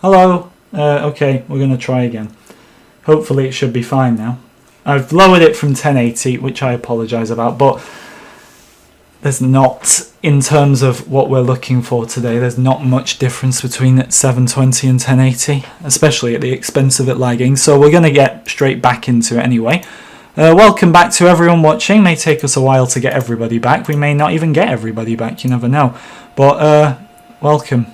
Hello. Okay, we're going to try again. Hopefully it should be fine now. I've lowered it from 1080, which I apologise about, but there's not, in terms of what we're looking for today, there's not much difference between 720 and 1080, especially at the expense of it lagging, so we're going to get straight back into it anyway. Welcome back to everyone watching. May take us a while to get everybody back. We may not even get everybody back, you never know. But welcome.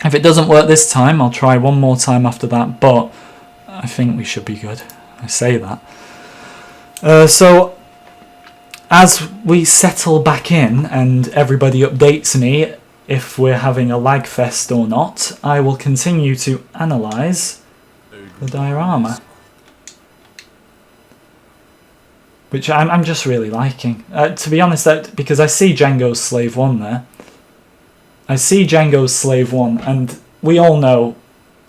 If it doesn't work this time, I'll try one more time after that, but I think we should be good. I say that. So, as we settle back in and everybody updates me if we're having a lag fest or not, I will continue to analyse the diorama, which I'm just really liking. To be honest, because I see Django's Slave 1 there. I see Django's Slave 1, and we all know,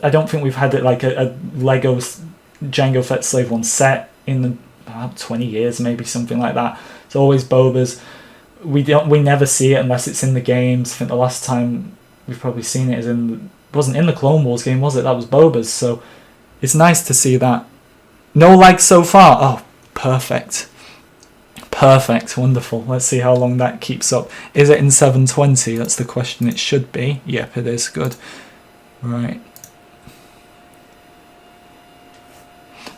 I don't think we've had it like a Lego Django Fett Slave 1 set in about 20 years, maybe something like that. It's always Boba's. We never see it unless it's in the games. I think the last time we've probably seen it wasn't in the Clone Wars game, was it? That was Boba's. So it's nice to see that. No lag so far. Oh, perfect. Perfect, wonderful. Let's see how long that keeps up. Is it in 720? That's the question. It should be. Yep, it is. Good. Right.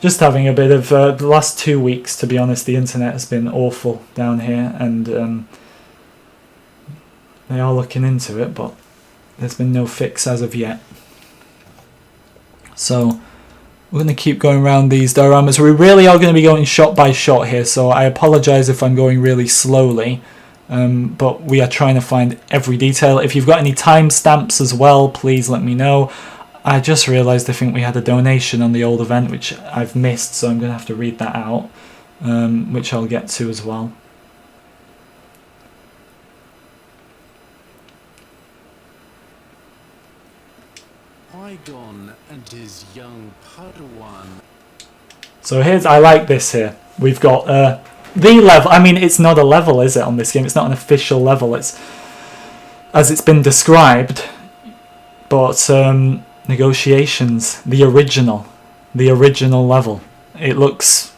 Just having a bit of the last 2 weeks, to be honest. The internet has been awful down here, and they are looking into it, but there's been no fix as of yet. So we're going to keep going around these dioramas. We really are going to be going shot by shot here, so I apologise if I'm going really slowly, but we are trying to find every detail. If you've got any timestamps as well, please let me know. I just realised I think we had a donation on the old event, which I've missed, so I'm going to have to read that out, which I'll get to as well. And his young Padawan. So I like this here. We've got the level. I mean, it's not a level, is it, on this game? It's not an official level. It's as it's been described. But negotiations, the original level. It looks.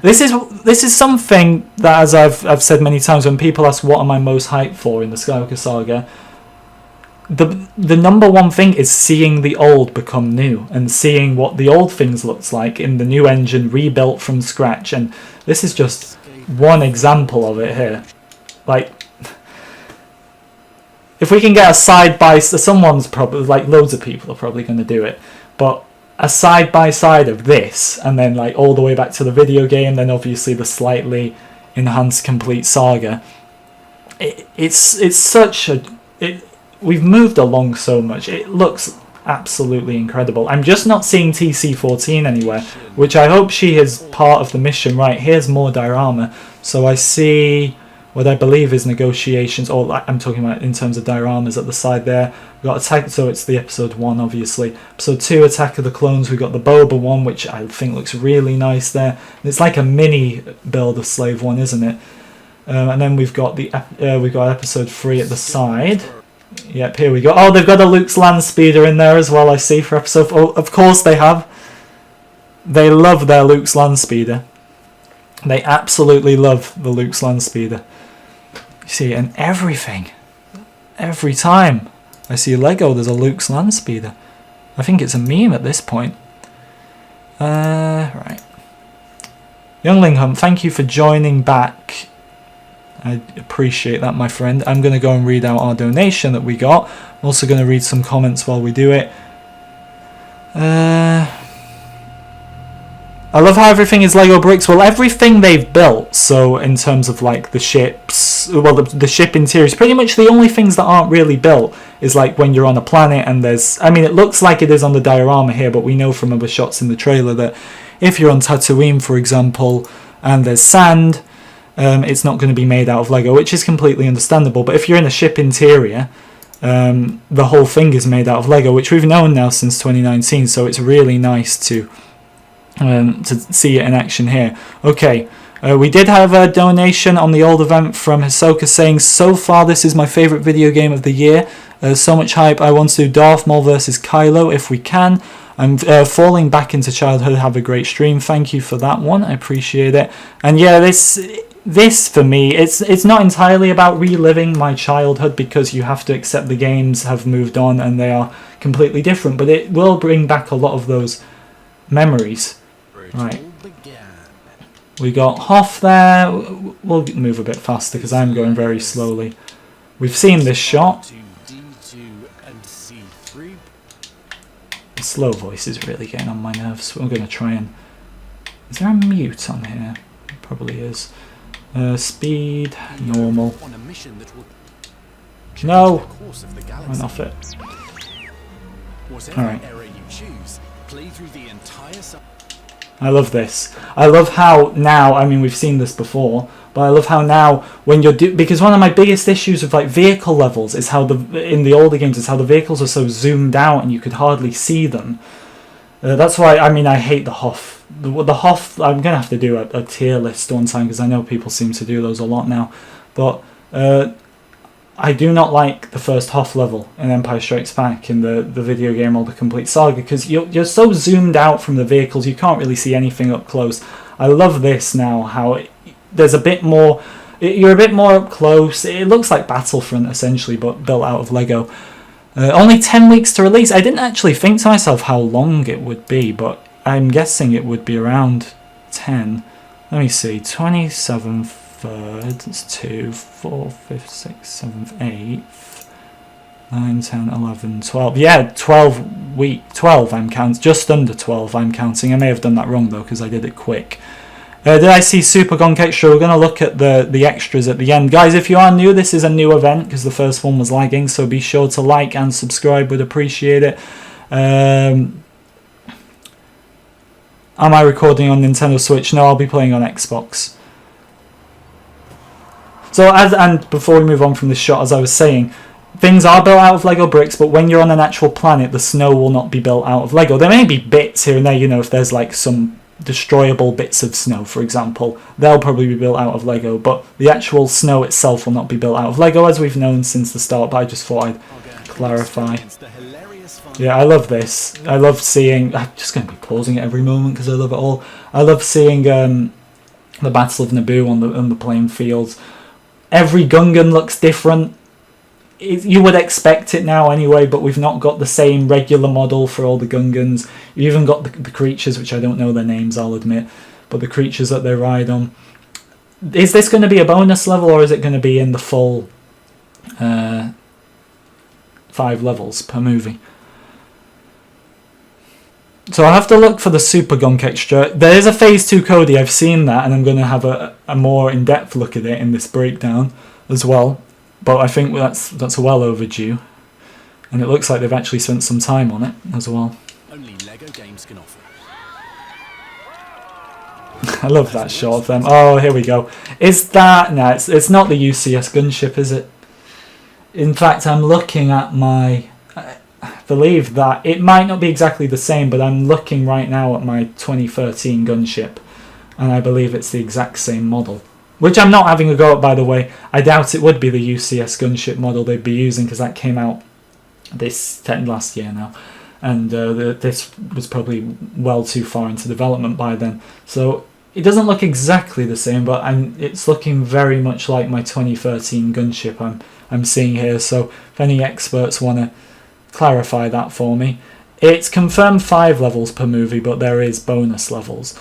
This is something that, as I've said many times, when people ask what am I most hyped for in the Skywalker Saga, the number one thing is seeing the old become new and seeing what the old things looks like in the new engine rebuilt from scratch, and this is just one example of it here. Like, if we can get a side-by-side, someone's probably, like, loads of people are probably going to do it, but a side-by-side of this and then like all the way back to the video game, then obviously the slightly enhanced complete saga, it's such a... We've moved along so much. It looks absolutely incredible. I'm just not seeing TC-14 anywhere, which I hope she is part of the mission. Right, here's more diorama. So I see what I believe is negotiations, or I'm talking about in terms of dioramas at the side there. We've got Attack, so it's the episode 1, obviously. Episode 2, Attack of the Clones. We've got the Boba one, which I think looks really nice there. It's like a mini build of Slave 1, isn't it? And then we've got episode 3 at the side. Yep, here we go. Oh, they've got a Luke's land speeder in there as well, I see, for episode 4. Oh, of course they have. They love their Luke's land speeder. They absolutely love the Luke's land speeder. You see, and everything. Every time I see Lego, there's a Luke's land speeder. I think it's a meme at this point. Right. Youngling Hunt, thank you for joining back. I appreciate that, my friend. I'm going to go and read out our donation that we got. I'm also going to read some comments while we do it. I love how everything is Lego bricks. Well, everything they've built, so in terms of like the ships, well, the ship interiors, pretty much the only things that aren't really built is like when you're on a planet and there's, I mean, it looks like it is on the diorama here, but we know from other shots in the trailer that if you're on Tatooine, for example, and there's sand, it's not going to be made out of Lego, which is completely understandable. But if you're in a ship interior, the whole thing is made out of Lego, which we've known now since 2019, so it's really nice to see it in action here. Okay, we did have a donation on the old event from Hisoka saying, so far this is my favourite video game of the year. So much hype. I want to do Darth Maul versus Kylo if we can. I'm falling back into childhood. Have a great stream. Thank you for that one. I appreciate it. And yeah, this for me, it's not entirely about reliving my childhood, because you have to accept the games have moved on and they are completely different. But it will bring back a lot of those memories. Right. We got Hoth there. We'll move a bit faster because I'm going very slowly. We've seen this shot. The slow voice is really getting on my nerves. I'm going to try and... Is there a mute on here? Probably is. Speed, normal. No! Went off it. Alright. I love this. I love how now, I mean, we've seen this before, but I love how now when you're because one of my biggest issues with like vehicle levels is how in the older games is how the vehicles are so zoomed out and you could hardly see them. That's why, I mean, I hate the Hoth. The Hoth, I'm going to have to do a tier list one time because I know people seem to do those a lot now. But I do not like the first Hoth level in Empire Strikes Back in the video game or the complete saga, because you're so zoomed out from the vehicles you can't really see anything up close. I love this now, how there's a bit more, you're a bit more up close. It looks like Battlefront essentially, but built out of Lego. Only 10 weeks to release. I didn't actually think to myself how long it would be, but I'm guessing it would be around 10. Let me see, 27th. Third, it's 2, 4, 5, 6, 7, 8, 9, 10, 11, 12. Yeah, 12 I'm counting. Just under 12 I'm counting. I may have done that wrong though because I did it quick. Did I see Super Gonk Extra? We're going to look at the extras at the end. Guys, if you are new, this is a new event because the first one was lagging, so be sure to like and subscribe. Would appreciate it. Am I recording on Nintendo Switch? No, I'll be playing on Xbox. So, and before we move on from this shot, as I was saying, things are built out of Lego bricks, but when you're on an actual planet, the snow will not be built out of Lego. There may be bits here and there, you know, if there's like some destroyable bits of snow, for example, they'll probably be built out of Lego, but the actual snow itself will not be built out of Lego, as we've known since the start, but I just thought I'd clarify. Yeah, I love this. I love seeing... I'm just going to be pausing it every moment because I love it all. I love seeing the Battle of Naboo on the playing fields. Every Gungan looks different. You would expect it now anyway, but we've not got the same regular model for all the Gungans. You even got the creatures, which I don't know their names, I'll admit, but the creatures that they ride on. Is this going to be a bonus level, or is it going to be in the full 5 levels per movie? So I'll have to look for the Super Gonk Extra. There is a Phase 2 Cody, I've seen that, and I'm going to have a more in-depth look at it in this breakdown as well. But I think that's well overdue. And it looks like they've actually spent some time on it as well. Only Lego games can offer. I love that shot of them. Oh, here we go. Is that... No, it's not the UCS gunship, is it? In fact, I'm looking at my... I believe that it might not be exactly the same, but I'm looking right now at my 2013 gunship, and I believe it's the exact same model, which I'm not having a go at, by the way. I doubt it would be the UCS gunship model they'd be using, because that came out last year now, and this was probably well too far into development by then, so it doesn't look exactly the same, but it's looking very much like my 2013 gunship I'm seeing here. So if any experts want to clarify that for me. It's confirmed 5 levels per movie, but there is bonus levels,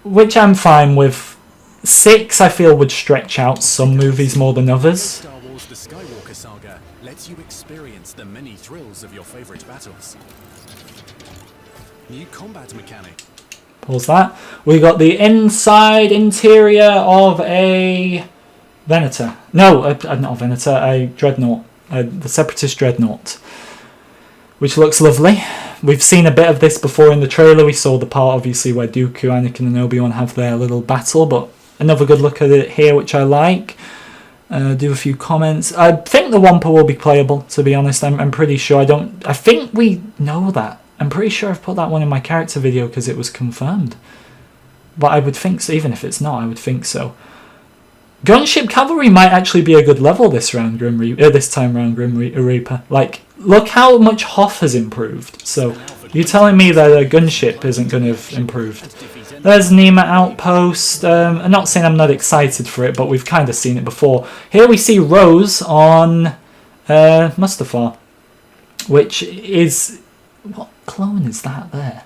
which I'm fine with. 6 I feel would stretch out some movies more than others. Star Wars: The Skywalker Saga lets you experience the many thrills of your favorite battles. New combat mechanic. Pause that. We got the interior of a Venator. No, not a Venator, a Dreadnought. The Separatist Dreadnought, which looks lovely. We've seen a bit of this before in the trailer. We saw the part, obviously, where Dooku, Anakin and Obi-Wan have their little battle, but another good look at it here, which I like. Do a few comments. I think the Wampa will be playable, to be honest. I'm pretty sure. I think we know that. I'm pretty sure I've put that one in my character video because it was confirmed. But I would think so. Even if it's not, I would think so. Gunship Cavalry might actually be a good level this round, this time round, Grim Reaper. Like, look how much Hoth has improved. So, you're telling me that a gunship isn't going to have improved? There's Nima Outpost. I'm not saying I'm not excited for it, but we've kind of seen it before. Here we see Rose on Mustafar, which is... What clone is that there?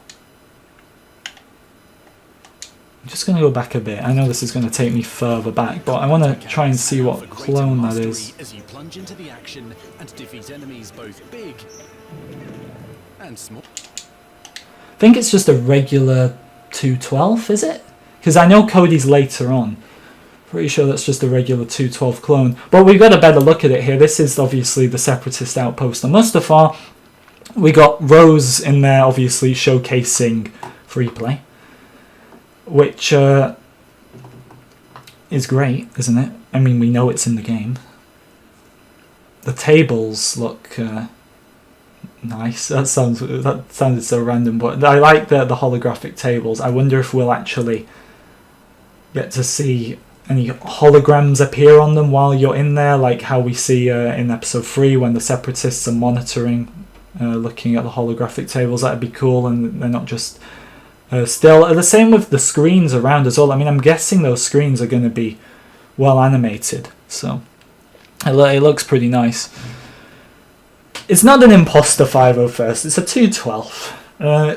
I'm just going to go back a bit. I know this is going to take me further back, but I want to try and see what clone that is. As you plunge into the action and defeat enemies both big and small. I think it's just a regular 212, is it? Because I know Cody's later on. Pretty sure that's just a regular 212 clone. But we've got a better look at it here. This is obviously the Separatist outpost on Mustafar. We got Rose in there, obviously showcasing free play, which is great, isn't it? I mean, we know it's in the game. The tables look nice. That sounded so random, but I like the holographic tables. I wonder if we'll actually get to see any holograms appear on them while you're in there, like how we see in episode 3 when the Separatists are monitoring, looking at the holographic tables. That'd be cool, and they're not just still. The same with the screens around as well. I mean, I'm guessing those screens are going to be well animated, so it looks pretty nice. It's not an imposter 501st, it's a 212.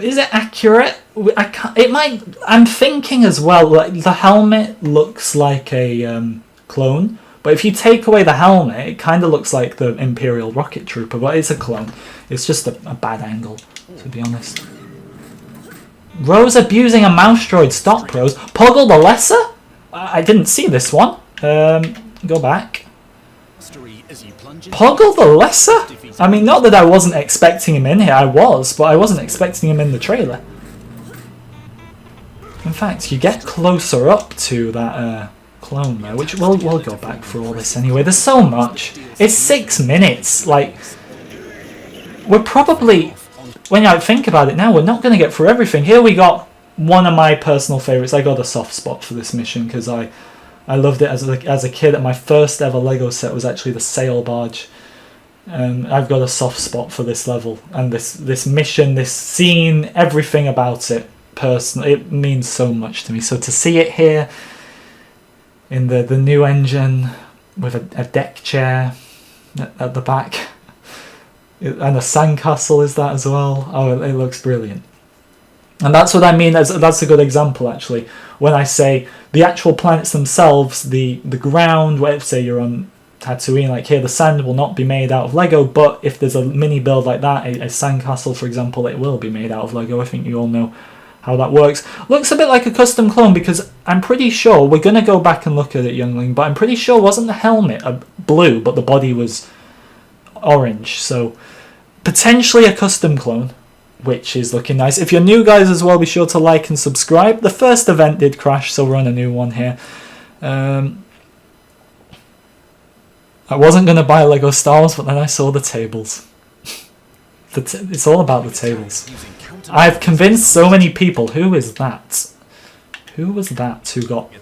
Is it accurate? It might. I'm thinking as well, like the helmet looks like a clone, but if you take away the helmet, it kind of looks like the Imperial Rocket Trooper, but it's a clone. It's just a bad angle, to be honest. Rose abusing a mouse droid. Stop, Rose. Poggle the Lesser? I didn't see this one. Go back. Poggle the Lesser? I mean, not that I wasn't expecting him in here. I was, but I wasn't expecting him in the trailer. In fact, you get closer up to that clone there, which we'll go back for all this anyway. There's so much. It's 6 minutes. Like, we're probably, when I think about it now, we're not going to get through everything. Here we got one of my personal favourites. I got a soft spot for this mission because I loved it as a kid. My first ever Lego set was actually the sail barge. I've got a soft spot for this level and this mission, this scene, everything about it. Personally, it means so much to me. So to see it here in the new engine with a deck chair at the back and a sandcastle is that as well. Oh, it looks brilliant. And that's what I mean. That's a good example actually. When I say the actual planets themselves, the ground, let's say you're on Tatooine, like here, the sand will not be made out of Lego, but if there's a mini build like that, a sandcastle for example, it will be made out of Lego. I think you all know how that works. Looks a bit like a custom clone because I'm pretty sure, we're going to go back and look at it, youngling, but I'm pretty sure wasn't the helmet blue, but the body was orange, so potentially a custom clone, which is looking nice. If you're new guys as well, be sure to like and subscribe. The first event did crash, so we're on a new one here. I wasn't going to buy Lego Star Wars, but then I saw the tables. It's all about the tables. I've convinced so many people. Who is that? Who was that who got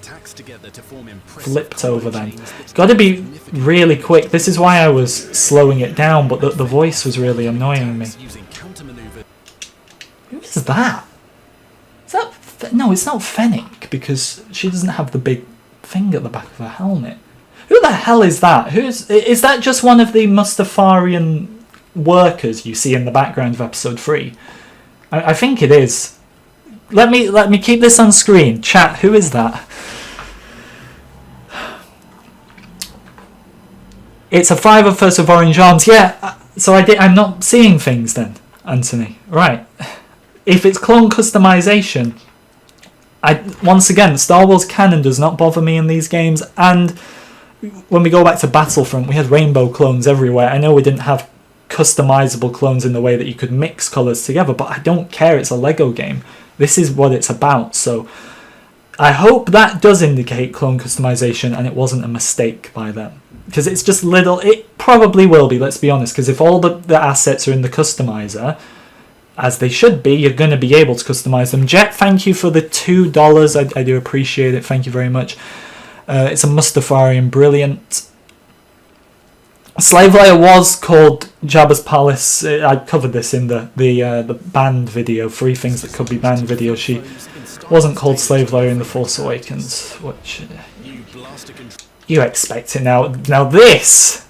flipped over then? It's got to be really quick. This is why I was slowing it down, but the voice was really annoying me. Who is that? Is that... No, it's not Fennec, because she doesn't have the big thing at the back of her helmet. Who the hell is that? Is that just one of the Mustafarian workers you see in the background of episode 3? I think it is. Let me keep this on screen. Chat, who is that? It's a 501st with orange arms. Yeah, so I'm not seeing things then, Anthony. Right. If it's clone customization, once again, Star Wars canon does not bother me in these games, and when we go back to Battlefront, we had rainbow clones everywhere. I know we didn't have customizable clones in the way that you could mix colours together, but I don't care, it's a Lego game. This is what it's about, so I hope that does indicate clone customization and it wasn't a mistake by them. Because it's just little, it probably will be, let's be honest, because if all the assets are in the customizer, as they should be, you're going to be able to customize them. Jet, thank you for the $2, I do appreciate it, thank you very much. It's a Mustafarian, brilliant. Slave Layer was called Jabba's Palace. I covered this in the banned video, 3 things that could be banned video. She wasn't called Slave Layer in The Force Awakens, which you expect it now. Now this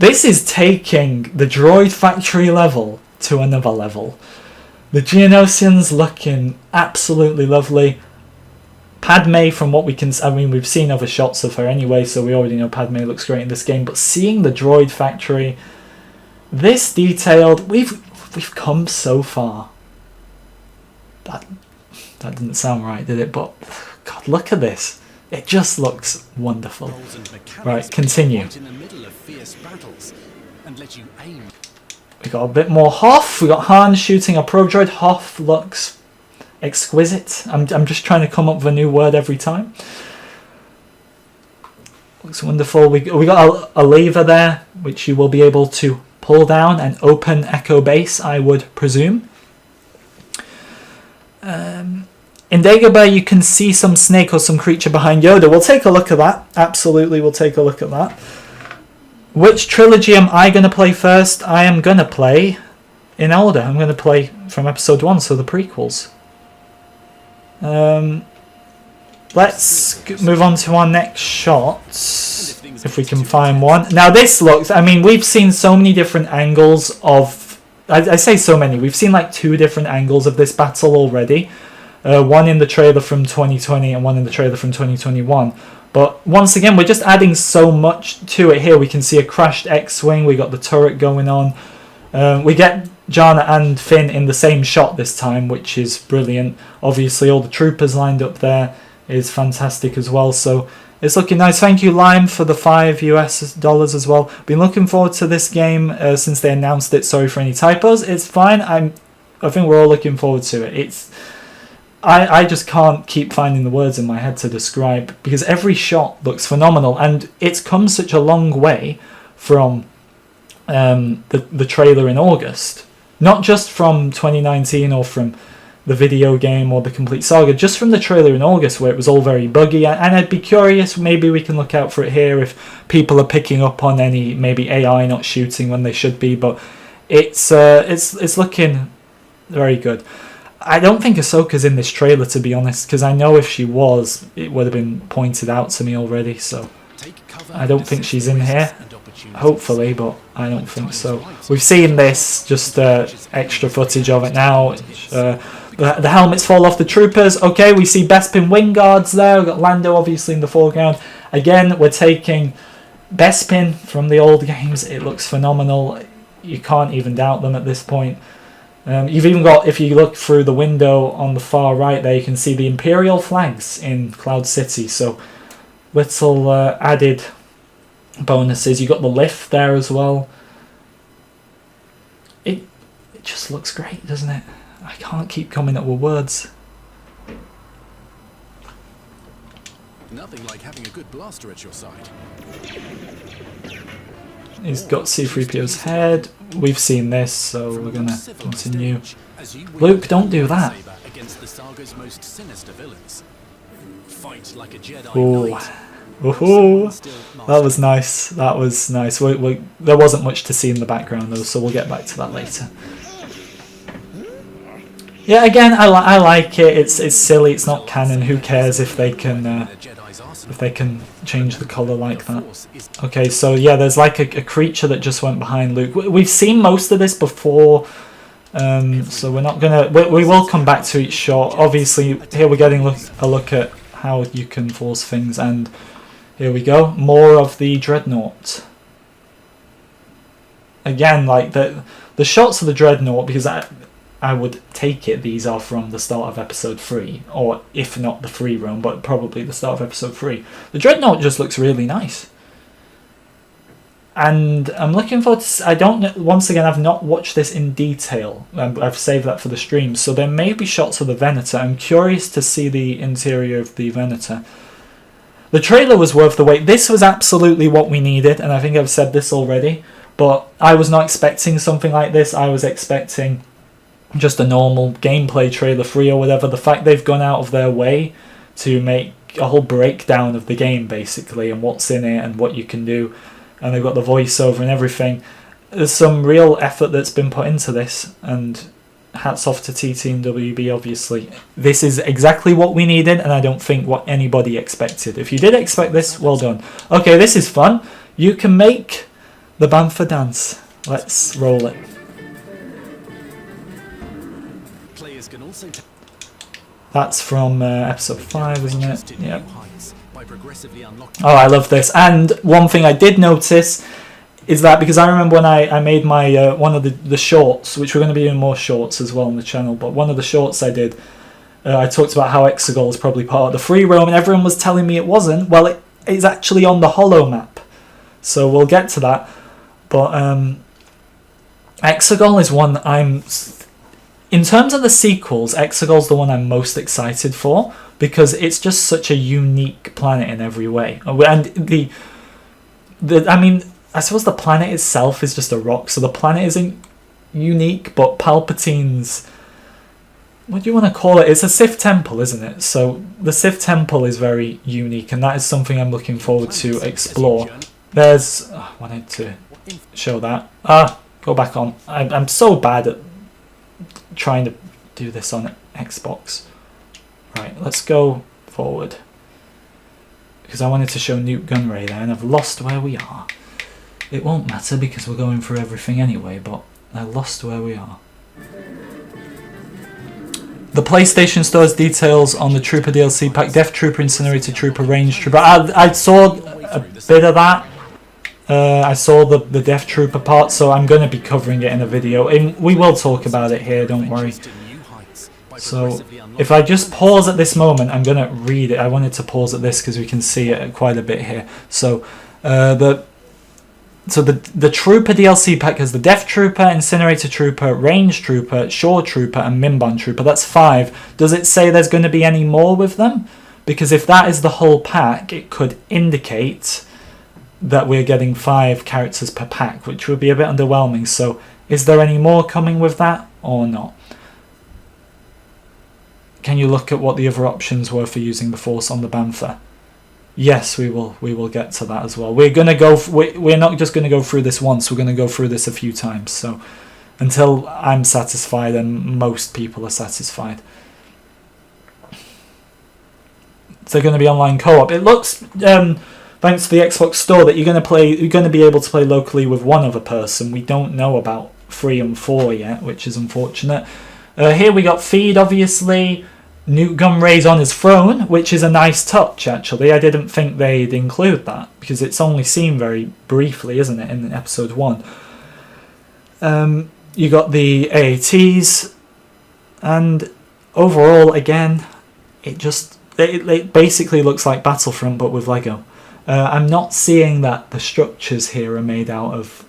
is taking the droid factory level to another level. The Geonosians looking absolutely lovely. Padme, from what we can, I mean, we've seen other shots of her anyway, so we already know Padme looks great in this game. But seeing the droid factory, this detailed, we've come so far. That didn't sound right, did it? But God, look at this. It just looks wonderful. Right, continue. We got a bit more Hoth. We got Han shooting a pro droid. Hoth looks exquisite. I'm just trying to come up with a new word every time. Looks wonderful. We got a lever there, which you will be able to pull down and open Echo Base, I would presume. In Dagobah, you can see some snake or some creature behind Yoda. We'll take a look at that. Absolutely, we'll take a look at that. Which trilogy am I going to play first? I am going to play in order. I'm going to play from episode 1, so the prequels. Let's move on to our next shots, if we can find one. Now this looks, I mean, we've seen so many different angles of, I say so many, we've seen like 2 different angles of this battle already. One in the trailer from 2020 and one in the trailer from 2021. But once again, we're just adding so much to it here. We can see a crashed X-Wing, we got the turret going on. We get Jana and Finn in the same shot this time, which is brilliant. Obviously all the troopers lined up there is fantastic as well, so it's looking nice. Thank you Lime for the $5 as well. Been looking forward to this game since they announced it. Sorry for any typos. It's fine. I think we're all looking forward to it. I just can't keep finding the words in my head to describe, because every shot looks phenomenal, and it's come such a long way from the trailer in August. Not just from 2019 or from the video game or the complete saga, just from the trailer in August where it was all very buggy. And I'd be curious, maybe we can look out for it here if people are picking up on any maybe AI not shooting when they should be, but it's looking very good. I don't think Ahsoka's in this trailer, to be honest, because I know if she was, it would have been pointed out to me already, so I don't think she's in here. Hopefully, but I don't think so. We've seen this, just extra footage of it now. The helmets fall off the troopers. Okay, we see Bespin wing guards there. We've got Lando obviously in the foreground. Again, we're taking Bespin from the old games. It looks phenomenal. You can't even doubt them at this point. You've even got, if you look through the window on the far right there, you can see the Imperial flags in Cloud City. So little added bonuses. You got the lift there as well. It just looks great, doesn't it? I can't keep coming up with words. Nothing like having a good blaster at your side. He's got C-3PO's head. We've seen this, so we're gonna continue. Luke, don't do that. Oh, that was nice. That was nice. There wasn't much to see in the background though, so we'll get back to that later. Yeah, again, I like it. It's silly. It's not canon. Who cares if they can change the color like that? Okay, so yeah, there's like a creature that just went behind Luke. We've seen most of this before, so we're not gonna. We will come back to each shot. Obviously, here we're getting a look at how you can force things, and here we go. More of the Dreadnought. Again, like the shots of the Dreadnought, because I would take it these are from the start of episode 3, or if not the free roam, but probably the start of episode 3. The Dreadnought just looks really nice, and I'm looking forward to. Once again, I've not watched this in detail. I've saved that for the stream, so there may be shots of the Venator. I'm curious to see the interior of the Venator. The trailer was worth the wait. This was absolutely what we needed, and I think I've said this already, but I was not expecting something like this. I was expecting just a normal gameplay trailer 3 or whatever. The fact they've gone out of their way to make a whole breakdown of the game basically and what's in it and what you can do, and they've got the voiceover and everything. There's some real effort that's been put into this, and hats off to TT and WB. Obviously this is exactly what we needed, and I don't think what anybody expected. If you did expect this, well done. Okay, this is fun. You can make the Bantha dance. Let's roll it. Players can also That's from episode 5, isn't it? to Yeah. new heights by progressively unlocking Oh, I love this. And one thing I did notice is that, because I remember when I made my one of the shorts, which we're going to be doing more shorts as well on the channel, but one of the shorts I did, I talked about how Exegol is probably part of the free roam, and everyone was telling me it wasn't. Well, it is actually on the holo map, so we'll get to that. But Exegol is one I'm... In terms of the sequels, Exegol's the one I'm most excited for, because it's just such a unique planet in every way. And I mean, I suppose the planet itself is just a rock, so the planet isn't unique, but Palpatine's... What do you want to call it? It's a Sith temple, isn't it? So the Sith temple is very unique, and that is something I'm looking forward to explore. There's... I wanted to show that. Go back on. I'm so bad at trying to do this on Xbox. Right, let's go forward, because I wanted to show Nute Gunray there, and I've lost where we are. It won't matter because we're going through everything anyway, but I lost where we are. The PlayStation Store's details on the Trooper DLC pack: Death Trooper, Incinerator Trooper, Range Trooper. I saw a bit of that. I saw the Death Trooper part, so I'm going to be covering it in a video. We will talk about it here, don't worry. So if I just pause at this moment, I'm going to read it. I wanted to pause at this because we can see it quite a bit here. So the Trooper DLC pack has the Death Trooper, Incinerator Trooper, Range Trooper, Shore Trooper, and Mimban Trooper. That's 5. Does it say there's going to be any more with them? Because if that is the whole pack, it could indicate that we're getting 5 characters per pack, which would be a bit underwhelming. So is there any more coming with that or not? Can you look at what the other options were for using the Force on the Bantha? Yes, we will get to that as well. We're not just going to go through this once, we're going to go through this a few times. So until I'm satisfied and most people are satisfied. Is there going to be online co-op? It looks, thanks to the Xbox Store, that you're going to be able to play locally with one other person. We don't know about 3 and 4 yet, which is unfortunate. Here we got feed, obviously. Nute Gunray's on his throne, which is a nice touch, actually. I didn't think they'd include that, because it's only seen very briefly, isn't it, in episode 1. You got the AATs, and overall, again, it basically looks like Battlefront, but with Lego. I'm not seeing that the structures here are made out of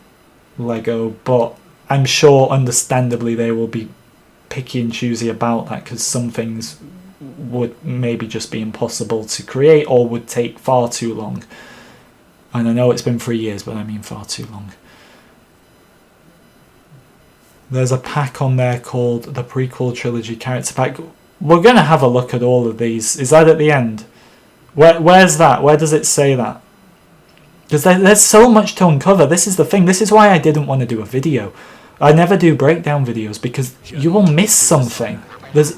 Lego, but I'm sure, understandably, they will be picky and choosy about that, because some things would maybe just be impossible to create or would take far too long. And I know it's been 3 years, but I mean far too long. There's a pack on there called the Prequel Trilogy Character Pack. We're going to have a look at all of these. Is that at the end? Where's that? Where does it say that? Because there's so much to uncover. This is the thing. This is why I didn't want to do a video. I never do breakdown videos, because you will miss something.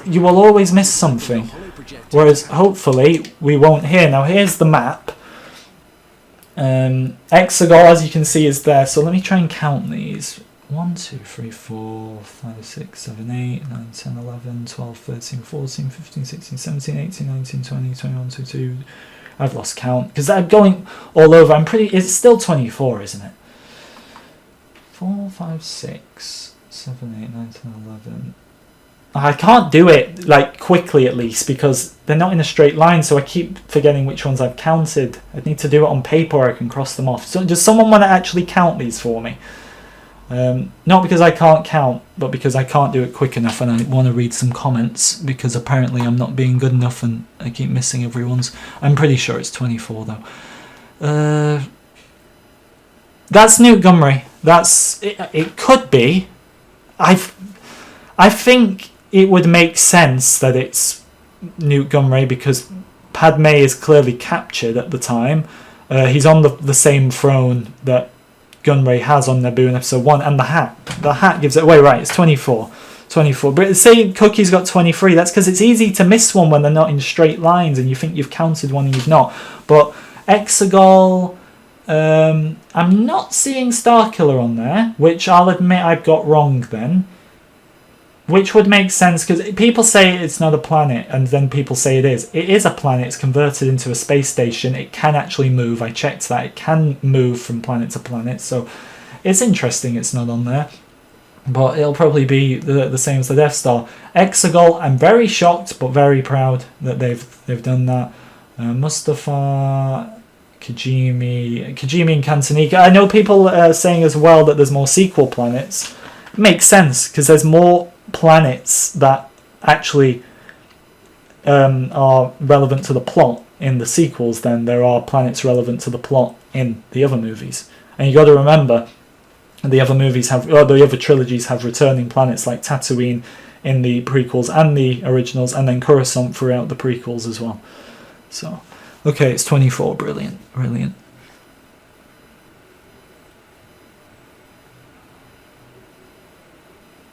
You will always miss something. Whereas hopefully we won't here. Now here's the map. Exegol, as you can see, is there. So let me try and count these. 1, 2, 3, 4, 5, 6, 7, 8, 9, 10, 11, 12, 13, 14, 15, 16, 17, 18, 19, 20, 21, 22. I've lost count because I'm going all over. It's still 24, isn't it? 4, 5, 6, 7, 8, 9, 10, 11. I can't do it like quickly, at least, because they're not in a straight line, so I keep forgetting which ones I've counted. I need to do it on paper or I can cross them off. So does someone want to actually count these for me? Not because I can't count, but because I can't do it quick enough, and I want to read some comments, because apparently I'm not being good enough and I keep missing everyone's. I'm pretty sure it's 24 though. That's Nute Gunray. It could be. I think it would make sense that it's Nute Gunray, because Padme is clearly captured at the time. He's on the same throne that Gunray has on Naboo in episode 1, and the hat gives it away. Right, it's 24. But say Cookie's got 23, that's because it's easy to miss one when they're not in straight lines and you think you've counted one and you've not. But Exegol, I'm not seeing Starkiller on there, which I'll admit I've got wrong then. Which would make sense, because people say it's not a planet, and then people say it is. It is a planet, it's converted into a space station, it can actually move, I checked that, it can move from planet to planet, so it's interesting it's not on there. But it'll probably be the same as the Death Star. Exegol, I'm very shocked, but very proud that they've done that. Mustafa, Kijimi and Cantonica. I know people are saying as well that there's more sequel planets. It makes sense, because there's more planets that actually are relevant to the plot in the sequels than there are planets relevant to the plot in the other movies. And you got to remember, the other trilogies have returning planets like Tatooine in the prequels and the originals, and then Coruscant throughout the prequels as well. So, okay, it's 24. Brilliant.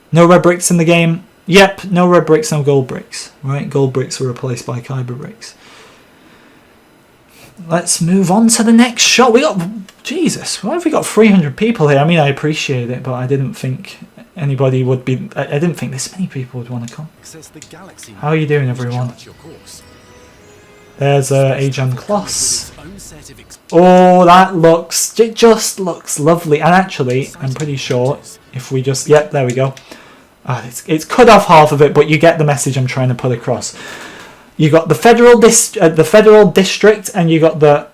No red bricks in the game. Yep, no red bricks, no gold bricks. Right, gold bricks were replaced by Kyber bricks. Let's move on to the next shot. Jesus, why have we got 300 people here? I mean, I appreciate it, but I didn't think anybody would be... I didn't think this many people would want to come. How are you doing, everyone? There's Ajan Kloss. Oh, it just looks lovely. And actually, I'm pretty sure if we just... Yep, there we go. It's cut off half of it, but you get the message I'm trying to put across. You got the federal district, and you got the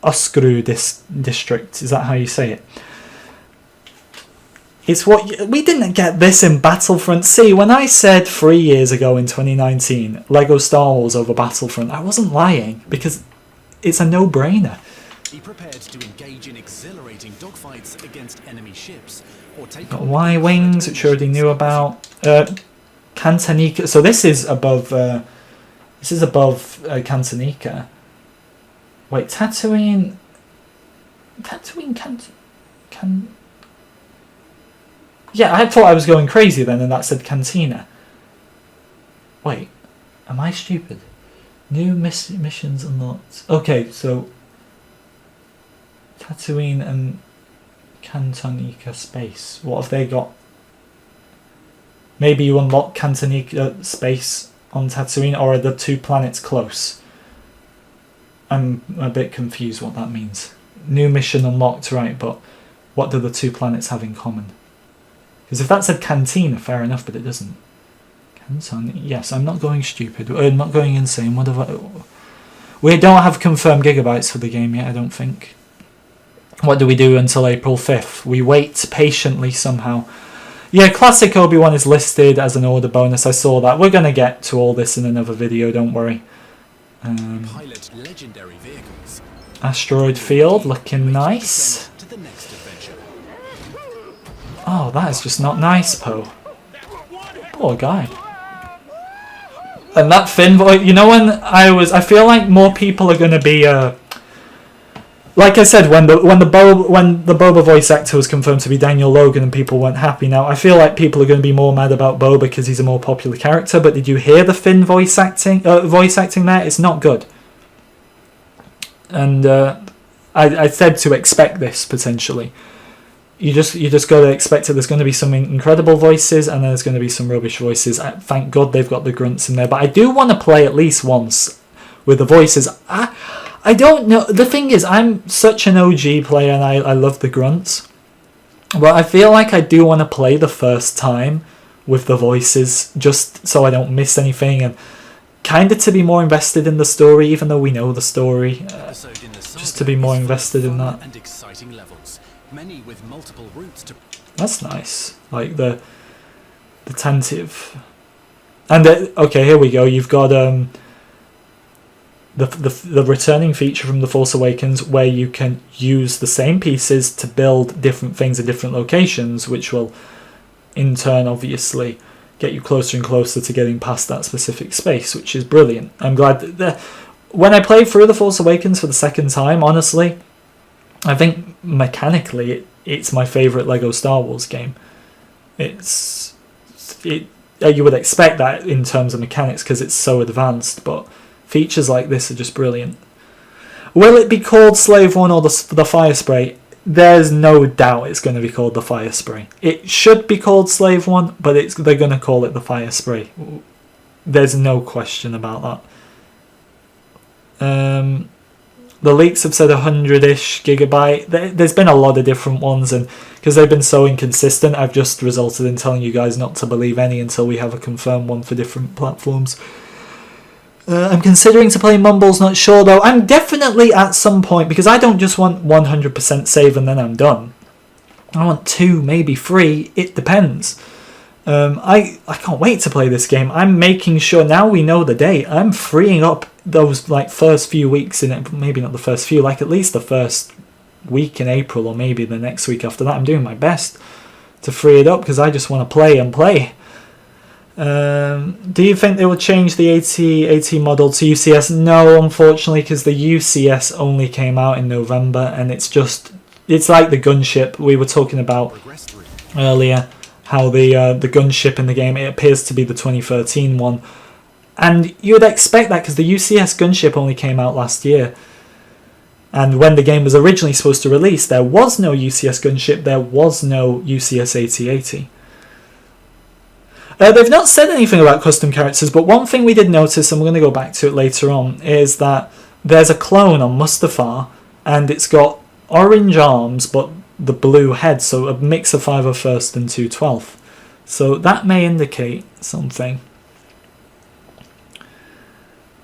Oskru district. Is that how you say it? It's what we didn't get this in Battlefront. See, when I said 3 years ago in 2019, Lego Star Wars over Battlefront, I wasn't lying, because it's a no-brainer. Be prepared to engage in exhilarating dogfights against enemy ships, or take got Y-wings, which you already knew about. Cantonica. So this is above. This is above Cantonica. Wait, Tatooine. Yeah, I thought I was going crazy then, and that said Cantina. Wait, am I stupid? New missions unlocked. Okay, so Tatooine and Cantonica space. What have they got? Maybe you unlock Cantonica space on Tatooine, or are the two planets close? I'm a bit confused what that means. New mission unlocked, right, but what do the two planets have in common? Because if that said Cantina, fair enough, but it doesn't. Yes, I'm not going stupid. I'm not going insane. What have I... We don't have confirmed gigabytes for the game yet, I don't think. What do we do until April 5th? We wait patiently somehow. Yeah, Classic Obi-Wan is listed as an order bonus. I saw that. We're going to get to all this in another video, don't worry. Pilot legendary vehicles. Asteroid Field, looking nice. Oh, that is just not nice, Poe. Poor guy. And that Finn voice, you know, when I feel like more people are going to be, like I said, when the Boba voice actor was confirmed to be Daniel Logan and people weren't happy. Now I feel like people are going to be more mad about Boba because he's a more popular character. But did you hear the Finn voice acting there? It's not good. And I said to expect this potentially. You just got to expect it. There's going to be some incredible voices, and there's going to be some rubbish voices. Thank God they've got the grunts in there. But I do want to play at least once with the voices. I don't know. The thing is, I'm such an OG player, and I love the grunts. But I feel like I do want to play the first time with the voices, just so I don't miss anything, and kind of to be more invested in the story, even though we know the story. Just to be more invested in that. And exciting levels, many with multiple routes to... That's nice. Like the tentative. And okay, here we go. You've got the returning feature from The Force Awakens, where you can use the same pieces to build different things at different locations, which will in turn obviously get you closer and closer to getting past that specific space, which is brilliant. I'm glad that when I played through The Force Awakens for the second time, honestly, I think mechanically it's my favourite Lego Star Wars game. You would expect that in terms of mechanics because it's so advanced, but features like this are just brilliant. Will it be called Slave One or the Fire Spray? There's no doubt it's going to be called the Fire Spray. It should be called Slave One, but they're going to call it the Fire Spray. There's no question about that. The leaks have said 100-ish gigabyte. There's been a lot of different ones, and because they've been so inconsistent, I've just resulted in telling you guys not to believe any until we have a confirmed one for different platforms. I'm considering to play Mumbles, not sure though. I'm definitely at some point, because I don't just want 100% save and then I'm done. I want 2, maybe 3, it depends. I can't wait to play this game. I'm making sure, now we know the date, I'm freeing up those like first few weeks in it, maybe not the first few, like at least the first week in April or maybe the next week after that. I'm doing my best to free it up because I just want to play and play. Do you think they will change the AT model to UCS? No, unfortunately, because the UCS only came out in November, and it's like the gunship we were talking about earlier, how the gunship in the game, it appears to be the 2013 one. And you would expect that because the UCS gunship only came out last year. And when the game was originally supposed to release, there was no UCS gunship, there was no UCS AT-AT. They've not said anything about custom characters, but one thing we did notice, and we're going to go back to it later on, is that there's a clone on Mustafar, and it's got orange arms, but the blue head, so a mix of 501st and 212th. So that may indicate something.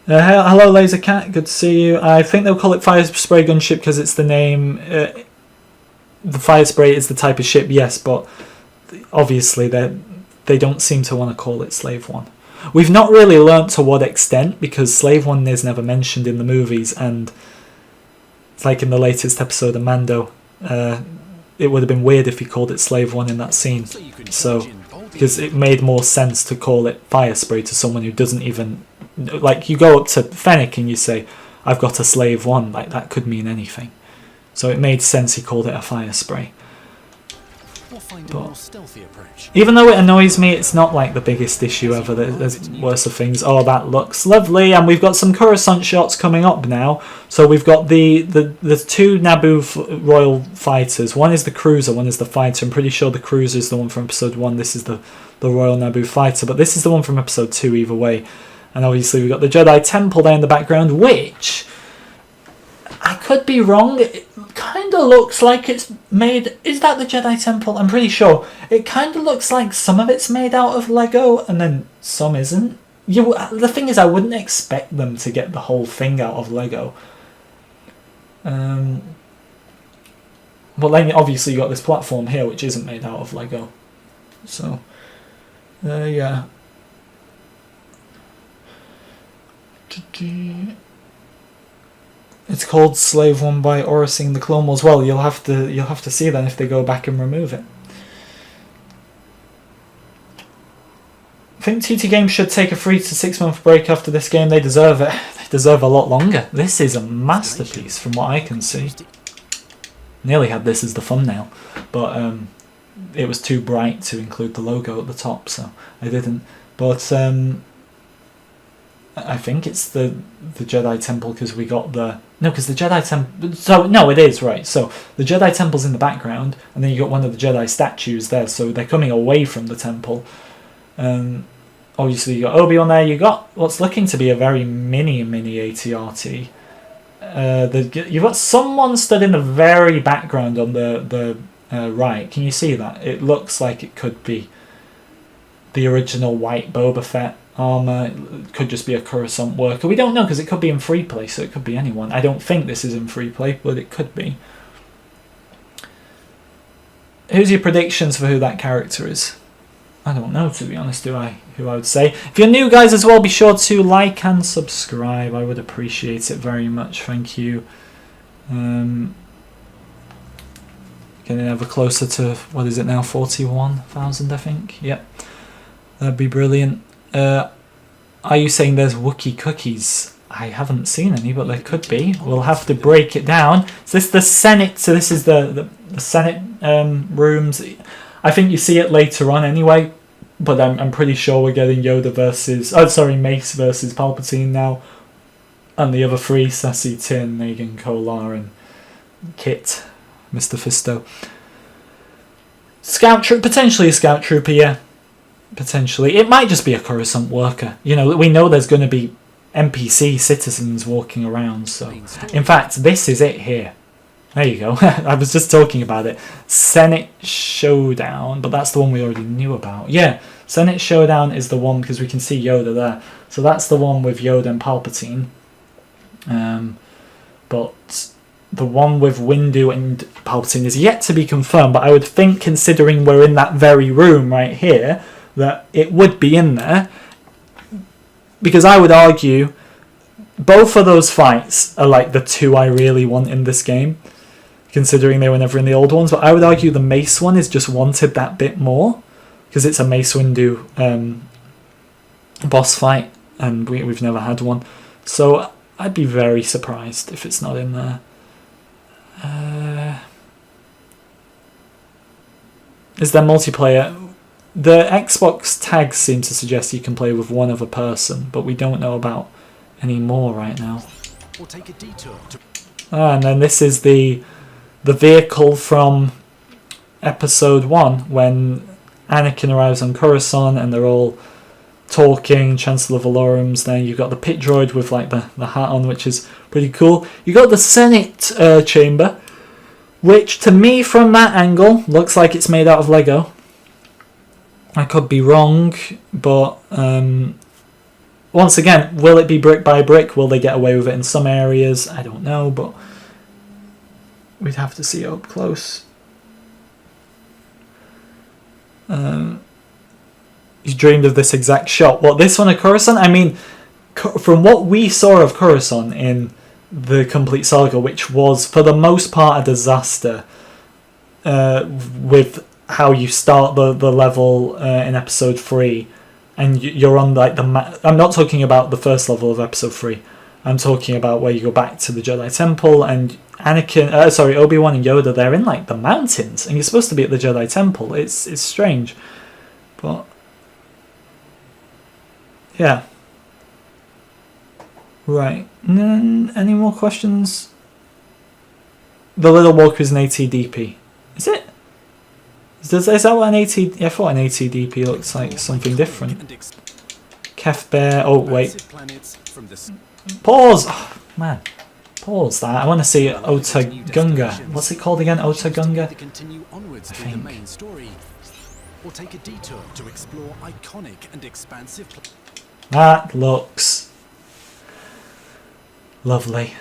Hello Laser Cat, good to see you. I think they'll call it Fire Spray Gunship because it's the name. The Fire Spray is the type of ship, yes, but obviously they don't seem to want to call it Slave One. We've not really learnt to what extent, because Slave One is never mentioned in the movies, and it's like in the latest episode of Mando, it would have been weird if he called it Slave One in that scene. So, because it made more sense to call it Fire Spray to someone who doesn't even, like, you go up to Fennec and you say, I've got a Slave One, like that could mean anything. So it made sense he called it a Fire Spray. But even though it annoys me, it's not like the biggest issue ever. There's worse things. Oh, that looks lovely, and we've got some Coruscant shots coming up now. So we've got the 2 Naboo royal fighters. One is the cruiser, one is the fighter. I'm pretty sure the cruiser is the one from episode 1. This is the royal Naboo fighter, but this is the one from episode 2 either way. And obviously we've got the Jedi Temple there in the background, which I could be wrong. It kind of looks like it's made... Is that the Jedi Temple? I'm pretty sure. It kind of looks like some of it's made out of Lego and then some isn't. The thing is, I wouldn't expect them to get the whole thing out of Lego. But then obviously you got this platform here which isn't made out of Lego. So, yeah. It's called Slave One by Orasing the Clone Wars. Well, you'll have to see then if they go back and remove it. I think TT Games should take a 3 to 6 month break after this game. They deserve it. They deserve a lot longer. This is a masterpiece from what I can see. Nearly had this as the thumbnail, but it was too bright to include the logo at the top, so I didn't. But I think it's the Jedi Temple because we got the... No, because the Jedi Temple... So, no, it is, right. So, the Jedi Temple's in the background, and then you got one of the Jedi statues there, so they're coming away from the temple. Obviously, you got Obi-Wan there, you got what's looking to be a very mini AT-RT. You've got someone stood in the very background on the right. Can you see that? It looks like it could be the original white Boba Fett armor. It could just be a Coruscant worker. We don't know because it could be in free play, so it could be anyone. I don't think this is in free play, but it could be. Who's your predictions for who that character is? I don't know, to be honest, who I would say. If you're new, guys, as well, be sure to like and subscribe. I would appreciate it very much. Thank you. Getting ever closer to, what is it now, 41,000, I think? Yep. That'd be brilliant. Are you saying there's Wookiee cookies? I haven't seen any, but there could be. We'll have to break it down. Is this the Senate? So this is the Senate rooms. I think you see it later on anyway, but I'm pretty sure we're getting Yoda versus... Oh, sorry, Mace versus Palpatine now. And the other three, Sassy, Tin, Megan, Kolar, and Kit, Mr. Fisto. Scout troop, potentially a scout trooper, yeah. Potentially. It might just be a Coruscant worker. You know, we know there's going to be NPC citizens walking around, so... In fact, this is it here. There you go. I was just talking about it. Senate Showdown, but that's the one we already knew about. Yeah, Senate Showdown is the one, because we can see Yoda there. So that's the one with Yoda and Palpatine. But the one with Windu and Palpatine is yet to be confirmed, but I would think, considering we're in that very room right here, that it would be in there. Because I would argue both of those fights are like the two I really want in this game, considering they were never in the old ones. But I would argue the Mace one is just wanted that bit more, because it's a Mace Windu boss fight, and we've never had one. So I'd be very surprised if it's not in there. Is there multiplayer? The Xbox tags seem to suggest you can play with one other person, but we don't know about any more right now. We'll take a detour to... And then this is the vehicle from Episode 1, when Anakin arrives on Coruscant and they're all talking, Chancellor Valorum's. Then you've got the pit droid with like the hat on, which is pretty cool. You got the Senate chamber, which to me from that angle looks like it's made out of Lego. I could be wrong, but once again, will it be brick by brick? Will they get away with it in some areas? I don't know, but we'd have to see it up close. You dreamed of this exact shot. What, this one of Coruscant? I mean, from what we saw of Coruscant in the complete saga, which was for the most part a disaster, with how you start the level in Episode 3, and you're on like the I'm not talking about the first level of Episode 3. I'm talking about where you go back to the Jedi Temple, and Obi-Wan and Yoda, they're in like the mountains, and you're supposed to be at the Jedi Temple. It's strange, but yeah. Right. Any more questions? The Little Walker is an ATDP. Is it? Is that what an AT... I thought an ATDP looks like something different. Kef Bear... Oh, wait. Pause! Oh, man. Pause that. I want to see Ota Gunga. What's it called again? Ota Gunga? I think. We'll take a detour to explore iconic and expansive... That looks... lovely.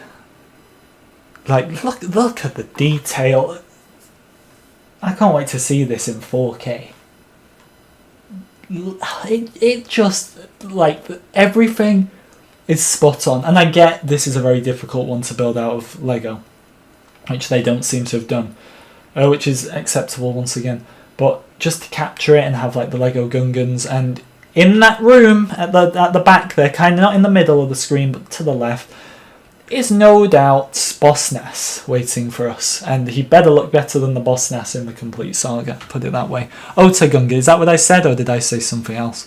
Like, look at the detail. I can't wait to see this in 4K. It just, like, everything is spot on. And I get this is a very difficult one to build out of Lego, which they don't seem to have done, which is acceptable once again. But just to capture it and have, like, the Lego Gungans, and in that room at the back there, kind of not in the middle of the screen, but to the left, is no doubt Boss Nass waiting for us, and he better look better than the Boss Nass in the complete saga, put it that way. Ota Gunga, is that what I said, or did I say something else?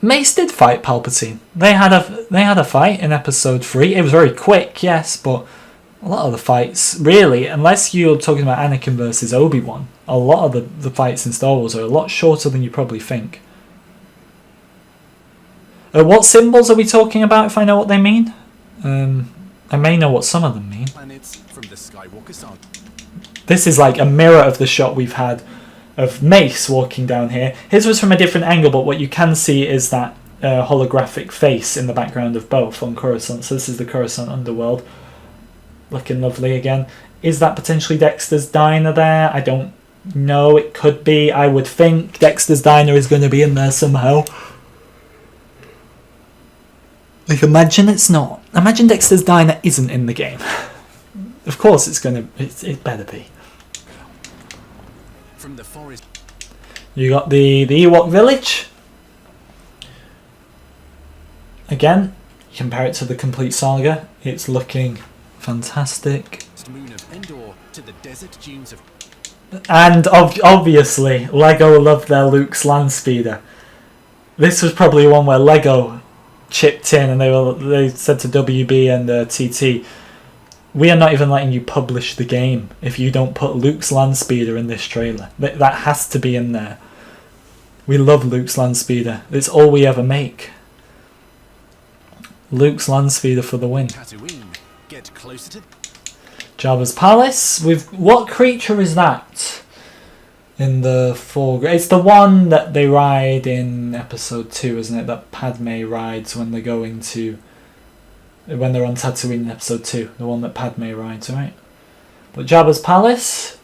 Mace did fight Palpatine. They had a fight in Episode 3. It was very quick, yes, but a lot of the fights, really, unless you're talking about Anakin versus Obi-Wan, a lot of the fights in Star Wars are a lot shorter than you probably think. What symbols are we talking about, if I know what they mean? I may know what some of them mean. From the Skywalker Saga. This is like a mirror of the shot we've had of Mace walking down here. His was from a different angle, but what you can see is that holographic face in the background of both on Coruscant. So this is the Coruscant underworld. Looking lovely again. Is that potentially Dexter's Diner there? I don't know. It could be. I would think Dexter's Diner is going to be in there somehow. Like, imagine it's not. Imagine Dexter's Diner isn't in the game. Of course it's gonna... It better be. From the forest. You got the Ewok village. again, compare it to the complete saga, it's looking fantastic. Moon of Endor to the desert dunes of... And obviously, Lego loved their Luke's land speeder. This was probably one where Lego chipped in and they said to WB and TT, we are not even letting you publish the game if you don't put Luke's land speeder in this trailer. That has to be in there. We love Luke's land speeder. It's all we ever make. Luke's land speeder for the win. Tatooine, get closer to... Jabba's palace. What creature is that? In the foreground, it's the one that they ride in episode 2, isn't it? That Padme rides when they're on Tatooine in episode 2. The one that Padme rides, right? But Jabba's palace,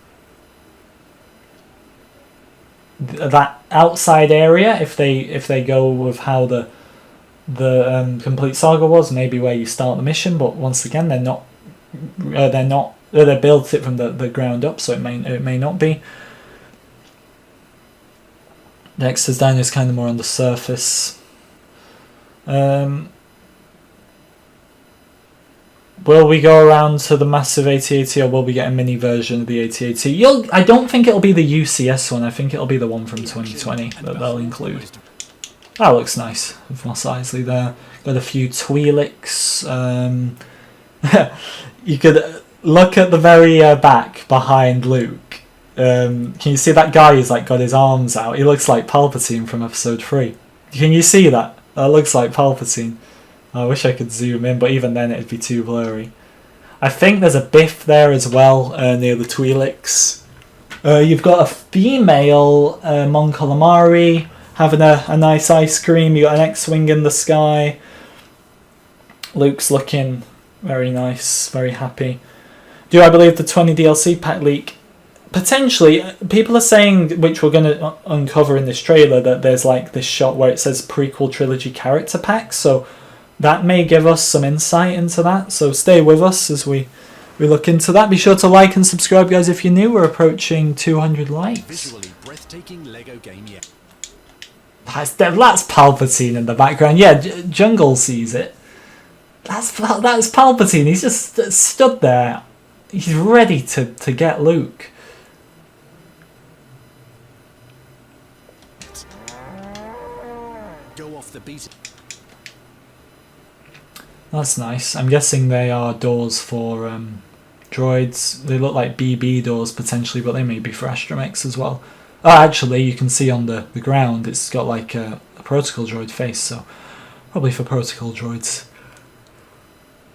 that outside area, if they go with how the complete saga was, maybe where you start the mission. But once again, they're built it from the ground up, so it may not be. Dexter's Diner is kind of more on the surface. Will we go around to the massive AT-AT, or will we get a mini version of the AT-AT? I don't think it'll be the UCS one. I think it'll be the one from 2020 that they'll include. That looks nice with Mos Eisley there. Got a few Twi'leks. You could look at the very back behind Luke. Can you see that guy who's got his arms out? He looks like Palpatine from episode 3. Can you see that? That looks like Palpatine. I wish I could zoom in, but even then it'd be too blurry. I think there's a Biff there as well, near the Twi'leks. You've got a female Mon Calamari having a nice ice cream. You got an X-Wing in the sky. Luke's looking very nice, very happy. Do I believe the 20 DLC pack leak? Potentially. People are saying, which we're going to uncover in this trailer, that there's this shot where it says prequel trilogy character pack, so that may give us some insight into that. So stay with us as we look into that. Be sure to like and subscribe, guys, if you're new. We're approaching 200 likes. Visually breathtaking Lego game yet. That's Palpatine in the background. Yeah, Jungle sees it. That's Palpatine. He's just stood there. He's ready to get Luke. Go off the beat. That's nice. I'm guessing they are doors for droids. They look like BB doors potentially, but they may be for Astromechs as well. Oh, actually, you can see on the ground it's got a protocol droid face, so probably for protocol droids.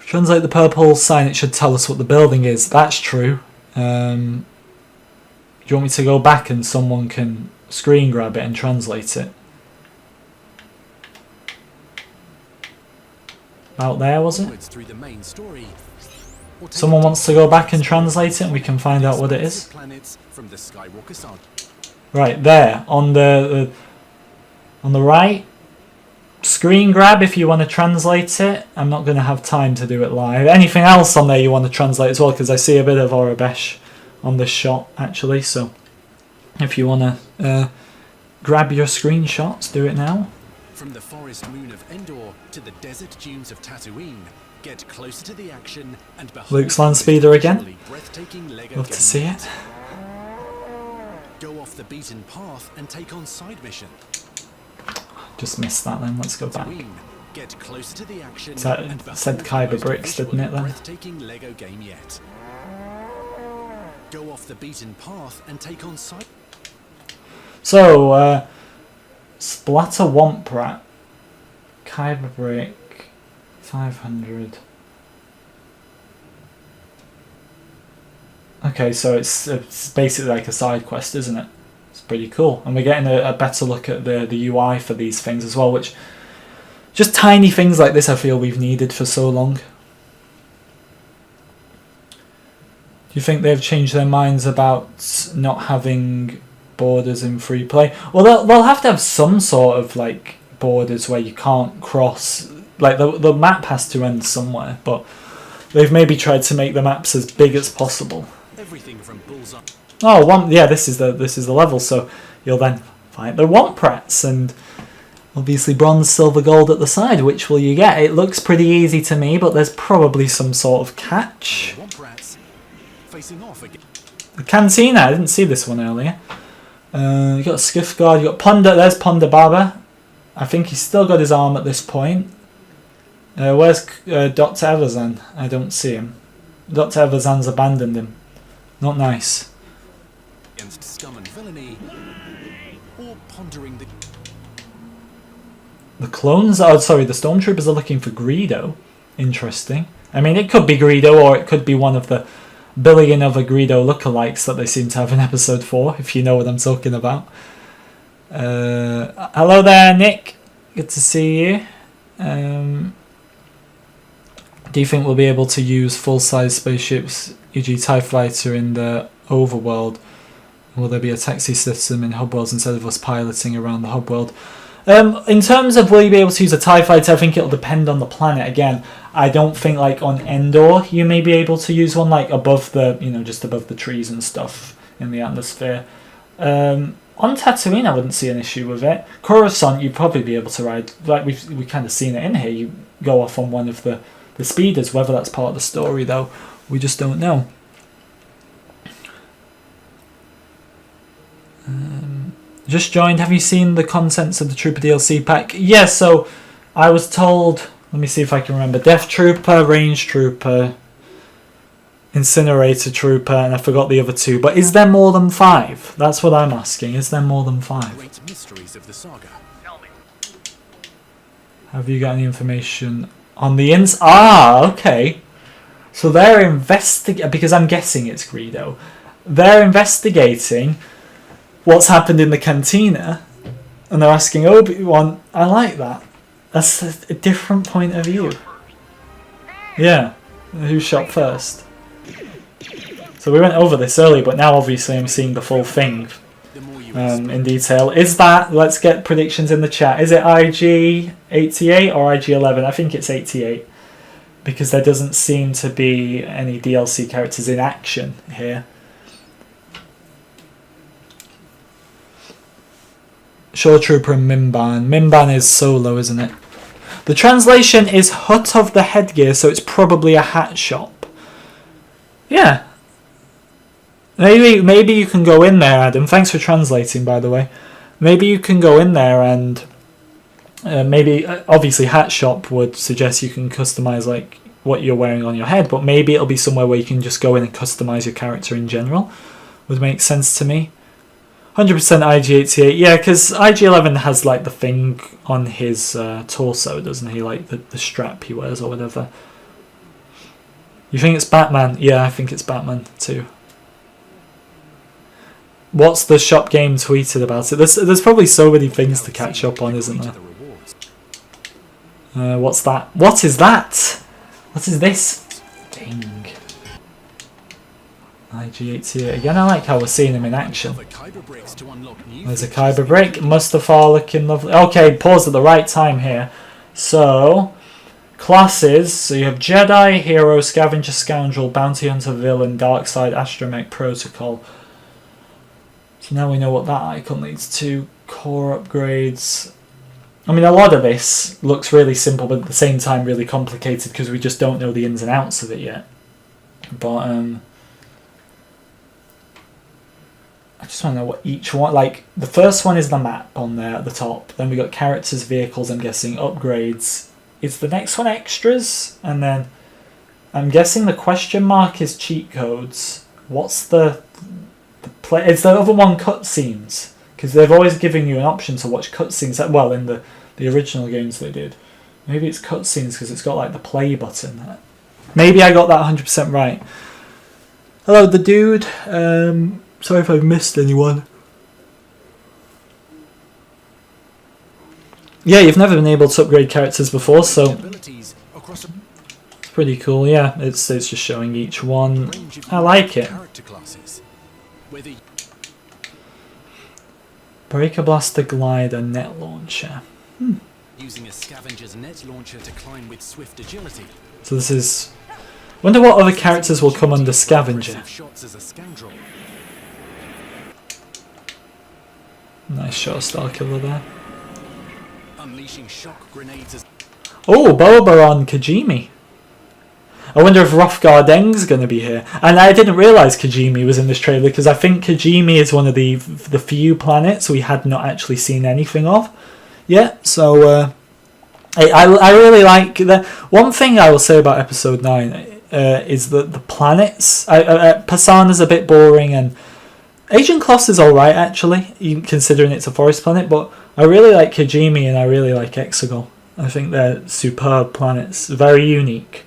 Translate the purple sign, it should tell us what the building is. That's true. Do you want me to go back and someone can screen grab it and translate it? Out there, was it? Someone wants to go back and translate it and we can find out what it is. From the Skywalker Saga. Right there, on the right. Screen grab if you want to translate it. I'm not going to have time to do it live. Anything else on there you want to translate as well? Because I see a bit of Orabesh on this shot, actually. So if you want to grab your screenshots, do it now. From the forest moon of Endor to the desert dunes of Tatooine, get closer to the action and behold Luke's land speeder again. Love Love to see it. Go off the beaten path and take on side mission. Just missed that then. Let's go back. Get closer to the action. That said Kyber bricks, didn't it then? Breathtaking Lego game yet. Go off the beaten path and take on side. So, Splatter Womprat, Kyber brick, 500. Okay, so it's basically like a side quest, isn't it? It's pretty cool, and we're getting a better look at the UI for these things as well, which just tiny things like this I feel we've needed for so long. Do you think they've changed their minds about not having borders in free play? Well, they'll have to have some sort of borders where you can't cross. The map has to end somewhere, but they've maybe tried to make the maps as big as possible. Everything from bullseye. Oh, yeah, this is the level. So you'll then fight the Womprats, and Obviously bronze, silver, gold at the side. Which will you get? It looks pretty easy to me, but there's probably some sort of catch. Facing off again. The Cantina, I didn't see this one earlier. You got Skiff Guard, you got Ponda, there's Ponda Baba. I think he's still got his arm at this point. Where's Dr. Everzan? I don't see him. Dr. Everzan's abandoned him. Not nice. Against scum and villainy, or pondering The clones, oh sorry, the Stormtroopers are looking for Greedo. Interesting. I mean, it could be Greedo, or it could be one of the billion other Greedo lookalikes that they seem to have in episode 4, if you know what I'm talking about. Hello there, Nick. Good to see you. Do you think we'll be able to use full-size spaceships, e.g. TIE Fighter, in the overworld? Will there be a taxi system in hub worlds instead of us piloting around the hub world? In terms of will you be able to use a TIE Fighter, I think it'll depend on the planet. Again, I don't think like on Endor you may be able to use one like above the, you know, just above the trees and stuff in the atmosphere. On Tatooine I wouldn't see an issue with it. Coruscant you'd probably be able to ride, like we've kind of seen it in here, you go off on one of the speeders. Whether that's part of the story though, we just don't know. Just joined. Have you seen the contents of the Trooper DLC pack? Yeah, so I was told, let me see if I can remember, Death Trooper, Range Trooper, Incinerator Trooper, and I forgot the other 2. But is there more than 5? That's what I'm asking. Is there more than 5? great mysteries of the saga. Have you got any information on the ins? Ah, okay. So they're investigating, because I'm guessing it's Greedo. They're investigating what's happened in the cantina, and they're asking Obi-Wan. I like that. That's a different point of view. Yeah, who shot first? So we went over this earlier, but now obviously I'm seeing the full thing in detail. Is that, let's get predictions in the chat, is it IG-88 or IG-11? I think it's 88, because there doesn't seem to be any DLC characters in action here. Shore Trooper and Mimban. Mimban is Solo, isn't it? The translation is Hut of the Headgear, so it's probably a hat shop. Yeah. Maybe you can go in there, Adam. Thanks for translating, by the way. Maybe you can go in there and maybe, obviously, hat shop would suggest you can customize like what you're wearing on your head, but maybe it'll be somewhere where you can just go in and customize your character in general. Would make sense to me. 100% IG-88, yeah, because IG-11 has like the thing on his torso, doesn't he? Like the strap he wears or whatever. You think it's Batman? Yeah, I think it's Batman too. What's the shop game tweeted about it? There's probably so many things to catch up on, isn't there? What's that? What is that? What is this thing? IG-88 again. I like how we're seeing him in action. There's a Kyber brick. Mustafar looking lovely. Okay, pause at the right time here. So, classes. So you have Jedi, Hero, Scavenger, Scoundrel, Bounty Hunter, Villain, Darkside, Astromech, Protocol. So now we know what that icon leads to. Core upgrades. I mean, a lot of this looks really simple, but at the same time really complicated because we just don't know the ins and outs of it yet. But I just want to know what each one, like the first one is the map on there at the top, then we got characters, vehicles, I'm guessing, upgrades. Is the next one extras? And then I'm guessing the question mark is cheat codes. What's the play? Is the other one cutscenes? Because they've always given you an option to watch cutscenes. Well, in the original games they did. Maybe it's cutscenes because it's got like the play button. Maybe I got that 100% right. Hello, the dude. Sorry if I've missed anyone. Yeah, you've never been able to upgrade characters before, so it's pretty cool. Yeah, it's just showing each one. I like it. Breaker Blaster, Glider, Net Launcher. Using a scavenger's net launcher to climb with swift agility. So this is. Wonder what other characters will come under Scavenger. Nice shot, Star Killer there. unleashing shock grenades as Oh, Boba on Kijimi. I wonder if Rothgar Deng's going to be here. And I didn't realise Kijimi was in this trailer because I think Kijimi is one of the few planets we had not actually seen anything of yet. So I really like the one thing I will say about Episode 9 is that the planets. Pasana's a bit boring and Agent Kloss is alright actually, even considering it's a forest planet. But I really like Kijimi and I really like Exegol. I think they're superb planets, very unique.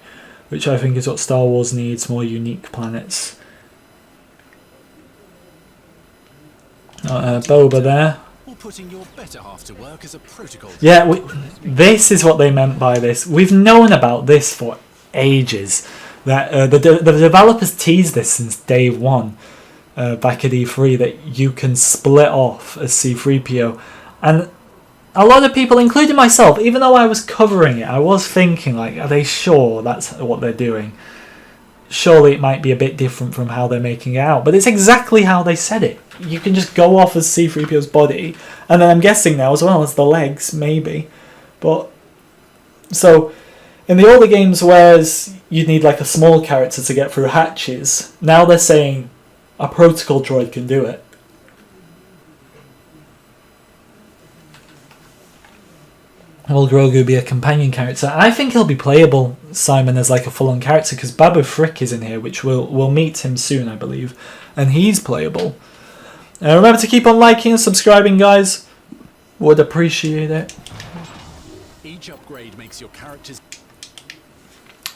Which I think is what Star Wars needs, more unique planets. Boba there. or putting your better half to work as a protocol. Yeah, this is what they meant by this. We've known about this for ages. That the developers teased this since day one, back at E3, that you can split off as C-3PO. And a lot of people, including myself, even though I was covering it, I was thinking, like, are they sure that's what they're doing? Surely it might be a bit different from how they're making it out. But it's exactly how they said it. You can just go off as C-3PO's body. And then I'm guessing now as well as the legs, maybe. But, so, in the older games, whereas you'd need like a small character to get through hatches, now they're saying a protocol droid can do it. Will Grogu be a companion character? I think he'll be playable, Simon, as like a full-on character, because Babu Frick is in here, which we'll meet him soon, I believe, and he's playable. Remember to keep on liking and subscribing, guys. Would appreciate it. Each upgrade makes your characters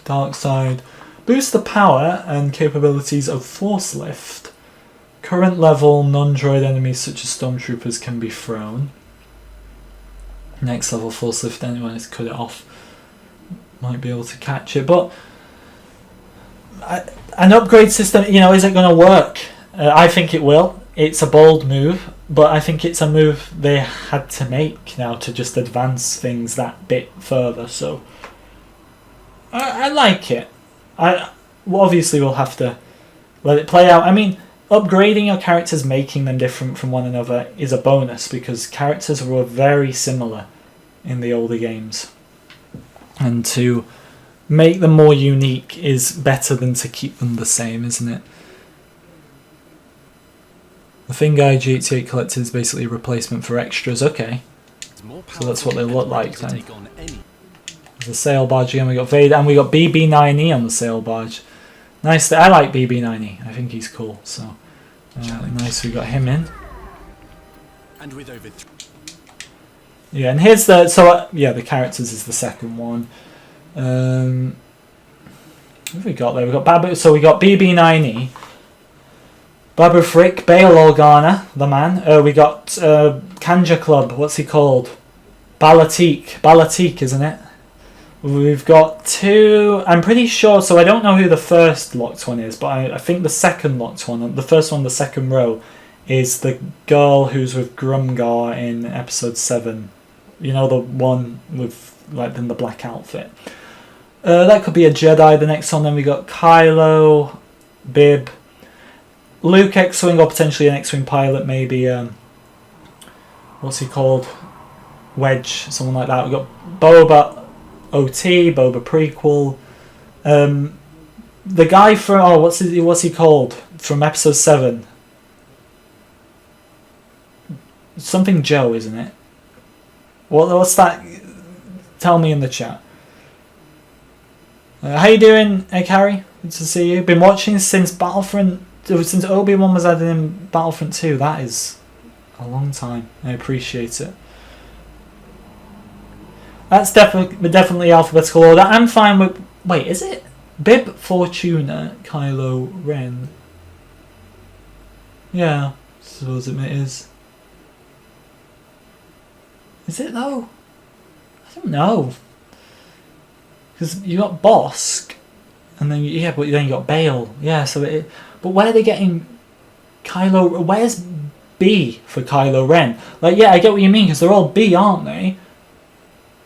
Dark side. Boost the power and capabilities of Force Lift. Current level non-droid enemies such as Stormtroopers can be thrown. Next level Force Lift, anyone has cut it off might be able to catch it, but an upgrade system, you know, is it going to work? I think it will. It's a bold move, but I think it's a move they had to make now to just advance things that bit further. So I like it. Obviously we'll have to let it play out. I mean, upgrading your characters, making them different from one another is a bonus, because characters were very similar in the older games. And to make them more unique is better than to keep them the same, isn't it? The Fingai G88 collector is basically a replacement for extras. Okay, so that's what they look like then. There's a sail barge again. We got Vader and we got BB9E on the sail barge. Nice. I like BB9E. I think he's cool. So nice. We got him in. and with over Yeah, and here's the the characters is the second one. What have we got there? We got Babu. So we got BB9E, Babu Frick, Bail Organa, the man. We got Kanja Club. What's he called? Balatik, isn't it? We've got two. I'm pretty sure. So I don't know who the first locked one is, but I think the second locked one, the first one, the second row, is the girl who's with Grumgar in episode 7. You know, the one with like in the black outfit. That could be a Jedi. The next one, then we got Kylo, Bib, Luke X-wing, or potentially an X-wing pilot, maybe. What's he called? Wedge, someone like that. We got Boba OT, Boba prequel. The guy from what's he called from episode 7? Something Joe, isn't it? What's that? Tell me in the chat. How you doing, Carrie? Good to see you. Been watching since Battlefront, since Obi-Wan was added in Battlefront 2. That is a long time. I appreciate it. That's definitely alphabetical order. I'm fine with. Wait, is it Bib, Fortuna, Kylo Ren? Yeah, I suppose it is. Is it though? I don't know. Because you got Bosk, and then but then you got Bale. Yeah, so but where are they getting Kylo? Where's B for Kylo Ren? Like, yeah, I get what you mean, because they're all B, aren't they?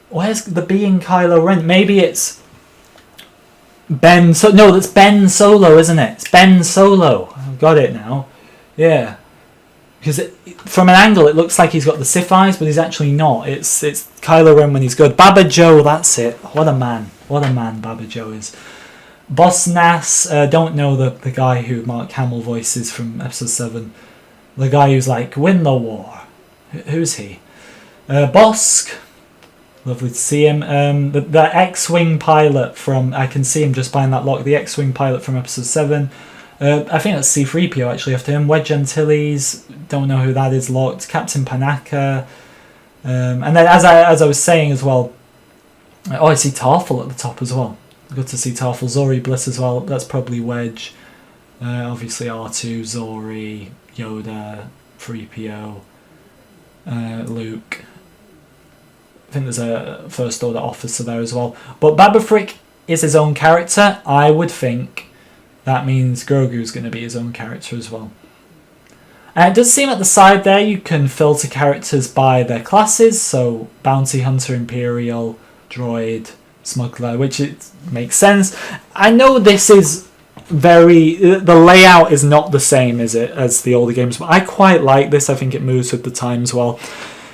Where's the B in Kylo Ren? Maybe it's Ben. No, that's Ben Solo, isn't it? It's Ben Solo. I've got it now. Yeah. Because from an angle, it looks like he's got the Sith eyes, but he's actually not. It's Kylo Ren when he's good. Baba Joe, that's it. What a man. What a man Baba Joe is. Boss Nass, don't know the guy who Mark Hamill voices from episode 7. The guy who's like, win the war. Who's he? Bosk. Lovely to see him. The X-Wing pilot from... I can see him just behind that lock. The X-Wing pilot from episode 7. I think that's C-3PO actually after him. Wedge Antilles. Don't know who that is locked. Captain Panaka. And then as I was saying as well... Oh, I see Tarful at the top as well. Good to see Tarful. Zori Bliss as well. That's probably Wedge. Obviously R2, Zori, Yoda, 3PO, Luke. I think there's a First Order officer there as well. But Babu Frick is his own character. I would think that means Grogu's going to be his own character as well. It does seem at the side there you can filter characters by their classes. So Bounty Hunter, Imperial, Droid, Smuggler, which it makes sense. I know this is the layout is not the same as the older games, but I quite like this. I think it moves with the times well.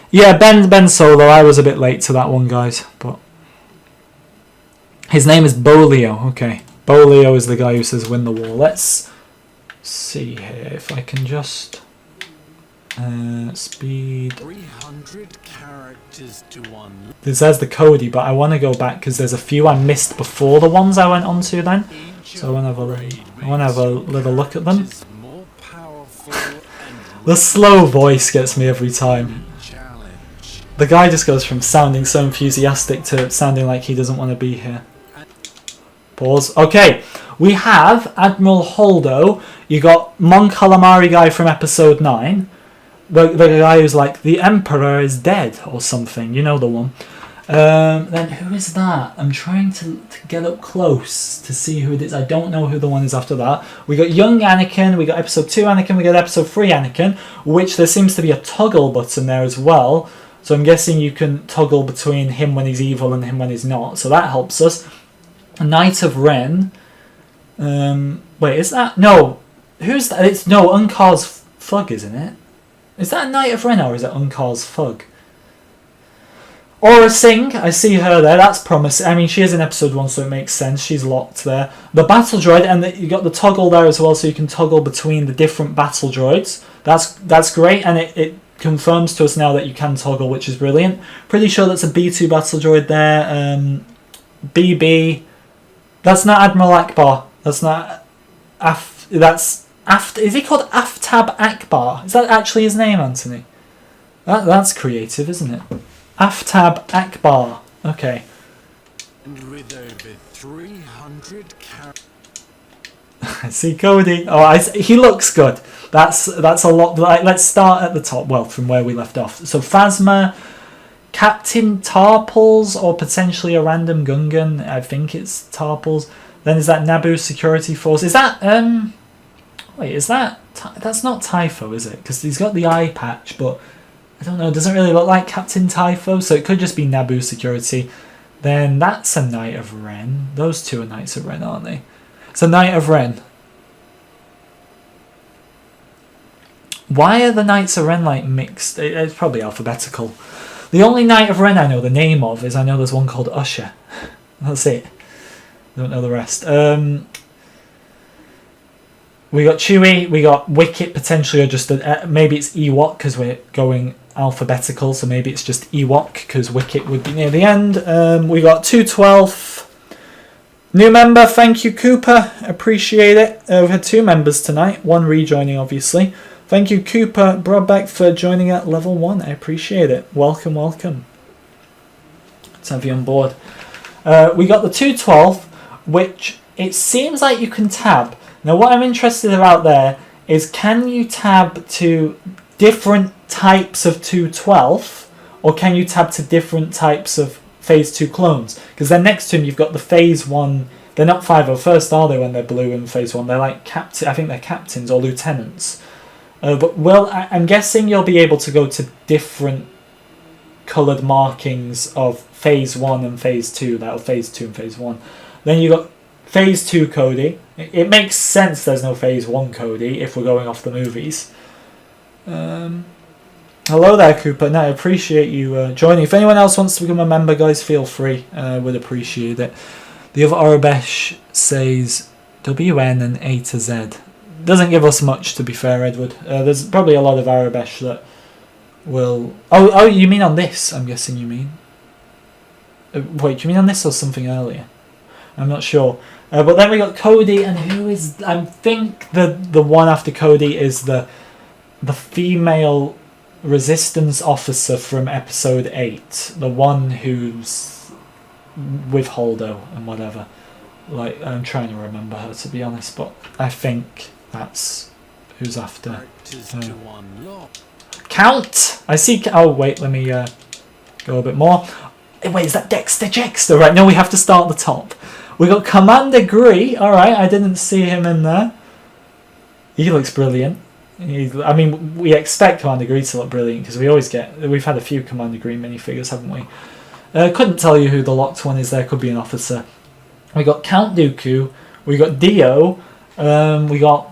Yeah, Ben Solo, I was a bit late to that one, guys, but his name is Bolio. Okay, Bolio is the guy who says win the war. Let's see here if I can just speed 300 characters to 1. There's the Cody, but I want to go back because there's a few I missed before the ones I went on to then. So I want to have a little look at them. The slow voice gets me every time. The guy just goes from sounding so enthusiastic to sounding like he doesn't want to be here. Pause. Okay, we have Admiral Holdo. You got Mon Calamari guy from episode 9. The guy who's like, the Emperor is dead or something. You know the one. Then who is that? I'm trying to get up close to see who it is. I don't know who the one is after that. We got young Anakin, we got episode 2 Anakin, we got episode 3 Anakin, which there seems to be a toggle button there as well. So I'm guessing you can toggle between him when he's evil and him when he's not. So that helps us. Knight of Ren. Wait, is that... No. Who's that? It's no, Unkar's Fug, isn't it? Is that a Knight of Ren or is it Unkar's Fug? Aura Singh, I see her there. That's promising. I mean, she is in episode 1, so it makes sense. She's locked there. The battle droid, and you got the toggle there as well, so you can toggle between the different battle droids. That's great, and it confirms to us now that you can toggle, which is brilliant. Pretty sure that's a B2 battle droid there. BB. That's not Admiral Akbar. That's not... Is he called Aftab Akbar? Is that actually his name, Anthony? That's creative, isn't it? Aftab Akbar. Okay. And with over 300 characters. I see Cody. Oh, he looks good. That's a lot. Let's start at the top. Well, from where we left off. So Phasma, Captain Tarples, or potentially a random Gungan. I think it's Tarples. Then is that Naboo Security Force? Is that Wait, is that... That's not Typho, is it? Because he's got the eye patch, but... I don't know, it doesn't really look like Captain Typho, so it could just be Naboo Security. Then that's a Knight of Ren. Those two are Knights of Ren, aren't they? It's a Knight of Ren. Why are the Knights of Ren, like, mixed? It's probably alphabetical. The only Knight of Ren I know the name of is I know there's one called Usher. That's it. Don't know the rest. We got Chewie, we got Wicket potentially, or just maybe it's Ewok because we're going alphabetical, so maybe it's just Ewok because Wicket would be near the end. We got 212. New member, thank you Cooper, appreciate it. We've had 2 members tonight, 1 rejoining obviously. Thank you Cooper Broadbeck for joining at level 1, I appreciate it. Welcome, welcome. Let's have you on board. We got the 212, which it seems like you can tab. Now what I'm interested about there is, can you tab to different types of 212 or can you tab to different types of phase 2 clones? Because then next to him you've got the phase 1, they're not 501st are they when they're blue in phase 1, they're like I think they're captains or lieutenants. But well, I'm guessing you'll be able to go to different coloured markings of phase 1 and phase 2, that'll phase 2 and phase 1. Then you got phase 2 Cody. It makes sense there's no phase 1 Cody if we're going off the movies. Hello there, Cooper. No, I appreciate you joining. If anyone else wants to become a member, guys, feel free. Would appreciate it. The other Arabesh says WN and A to Z. Doesn't give us much, to be fair, Edward. There's probably a lot of Arabesh that will... Oh, you mean on this, I'm guessing you mean? Wait, do you mean on this or something earlier? I'm not sure. But then we got Cody, and who is... I think the one after Cody is the female resistance officer from episode 8. The one who's with Holdo and whatever. Like, I'm trying to remember her, to be honest, but I think that's who's after. Count! I see... Oh, wait, let me go a bit more. Wait, is that Dexter Jexter? Right, no, we have to start at the top. We got Commander Gree. Alright, I didn't see him in there. He looks brilliant. I mean, we expect Commander Gree to look brilliant because we've had a few Commander Gree minifigures, haven't we? Couldn't tell you who the locked one is there. Could be an officer. We got Count Dooku. We got Dio. We got...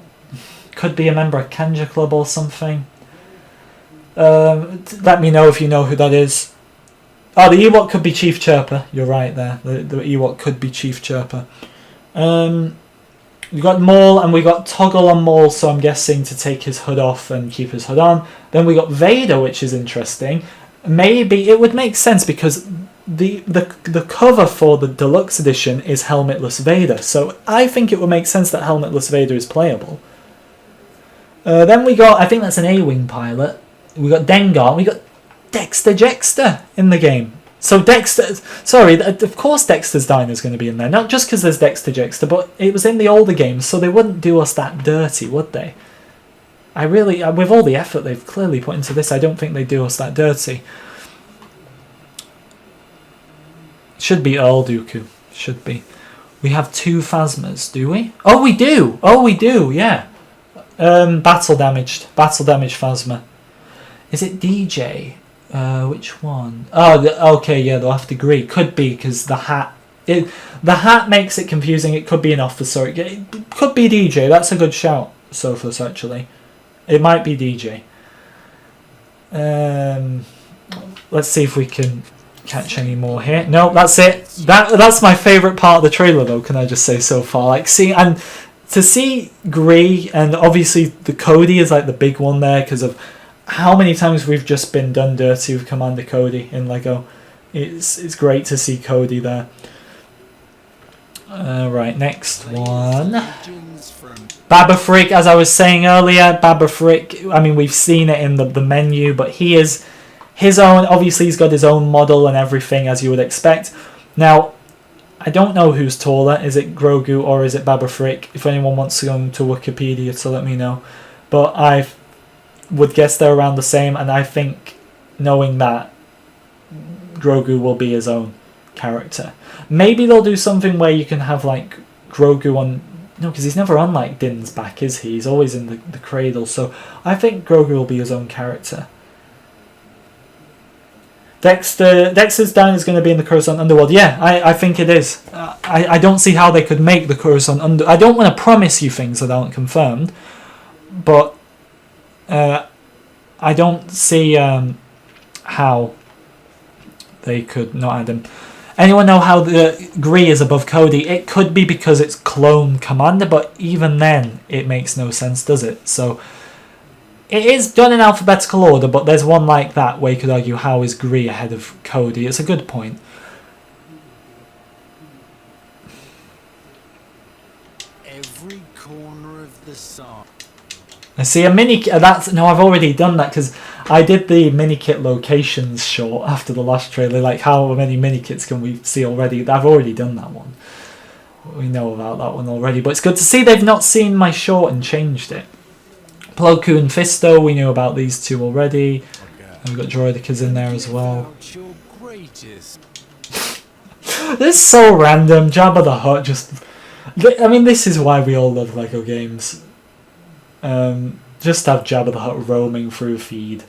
Could be a member of Kanja Club or something. Let me know if you know who that is. Oh, the Ewok could be Chief Chirper. You're right there. The Ewok could be Chief Chirper. We got Maul, and we got Toggle on Maul, so I'm guessing to take his hood off and keep his hood on. Then we got Vader, which is interesting. Maybe it would make sense because the cover for the deluxe edition is helmetless Vader, so I think it would make sense that helmetless Vader is playable. Then we got, I think that's an A-Wing pilot. We got Dengar. We got Dexter Jexter in the game. So Dexter, sorry, of course Dexter's Diner is going to be in there. Not just because there's Dexter Jexter, but it was in the older games, so they wouldn't do us that dirty, would they? I really, with all the effort they've clearly put into this, I don't think they'd do us that dirty. Should be Earl Dooku. Should be. We have 2 Phasmas, do we? Oh, we do! Oh, we do, yeah. Battle damaged Phasma. Is it DJ? Which one? Oh, okay, yeah, they'll have to agree. Could be, because the hat... the hat makes it confusing. It could be an officer. It could be DJ. That's a good shout, Sophos, actually. It might be DJ. Let's see if we can catch any more here. No, that's it. That's my favourite part of the trailer, though, can I just say so far. Like, to see Gree, and obviously the Cody is like the big one there because of how many times we've just been done dirty with Commander Cody in Lego. It's great to see Cody there. Right, next one. Baba Frick, as I was saying earlier, Baba Frick, I mean, we've seen it in the menu, but he is his own, obviously he's got his own model and everything, as you would expect. Now, I don't know who's taller. Is it Grogu or is it Baba Frick? If anyone wants to go to Wikipedia to let me know. But I would guess they're around the same, and I think, knowing that, Grogu will be his own character. Maybe they'll do something where you can have, like, Grogu on... No, because he's never on, like, Din's back, is he? He's always in the cradle, so I think Grogu will be his own character. Dexter's Diner is going to be in the Coruscant Underworld. Yeah, I think it is. I don't see how they could make the Coruscant I don't want to promise you things that aren't confirmed, but I don't see how they could not add him. Anyone know how the Gree is above Cody? It could be because it's Clone Commander, but even then, it makes no sense, does it? So, it is done in alphabetical order, but there's one like that where you could argue how is Gree ahead of Cody. It's a good point. Every corner of the song. I see a mini kit. No, I've already done that because I did the mini kit locations short after the last trailer. Like, how many mini kits can we see already? I've already done that one. We know about that one already, but it's good to see they've not seen my short and changed it. Plo Koon and Fisto, we knew about these two already. And we've got Droidicas in there as well. This is so random. Jabba the Hutt just... I mean, this is why we all love LEGO games. Just have Jabba the Hutt roaming through feed.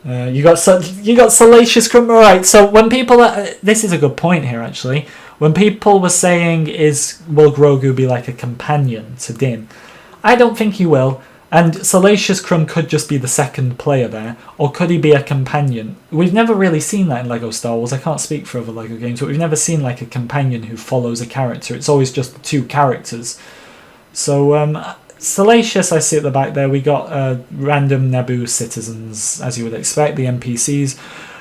You got Salacious Crumb. Right, so when people... this is a good point here, actually. When people were saying, will Grogu be like a companion to Din? I don't think he will. And Salacious Crumb could just be the second player there, or could he be a companion? We've never really seen that in LEGO Star Wars. I can't speak for other LEGO games, but we've never seen like a companion who follows a character. It's always just the two characters. So Salacious, I see at the back there. We got random Naboo citizens, as you would expect, the NPCs.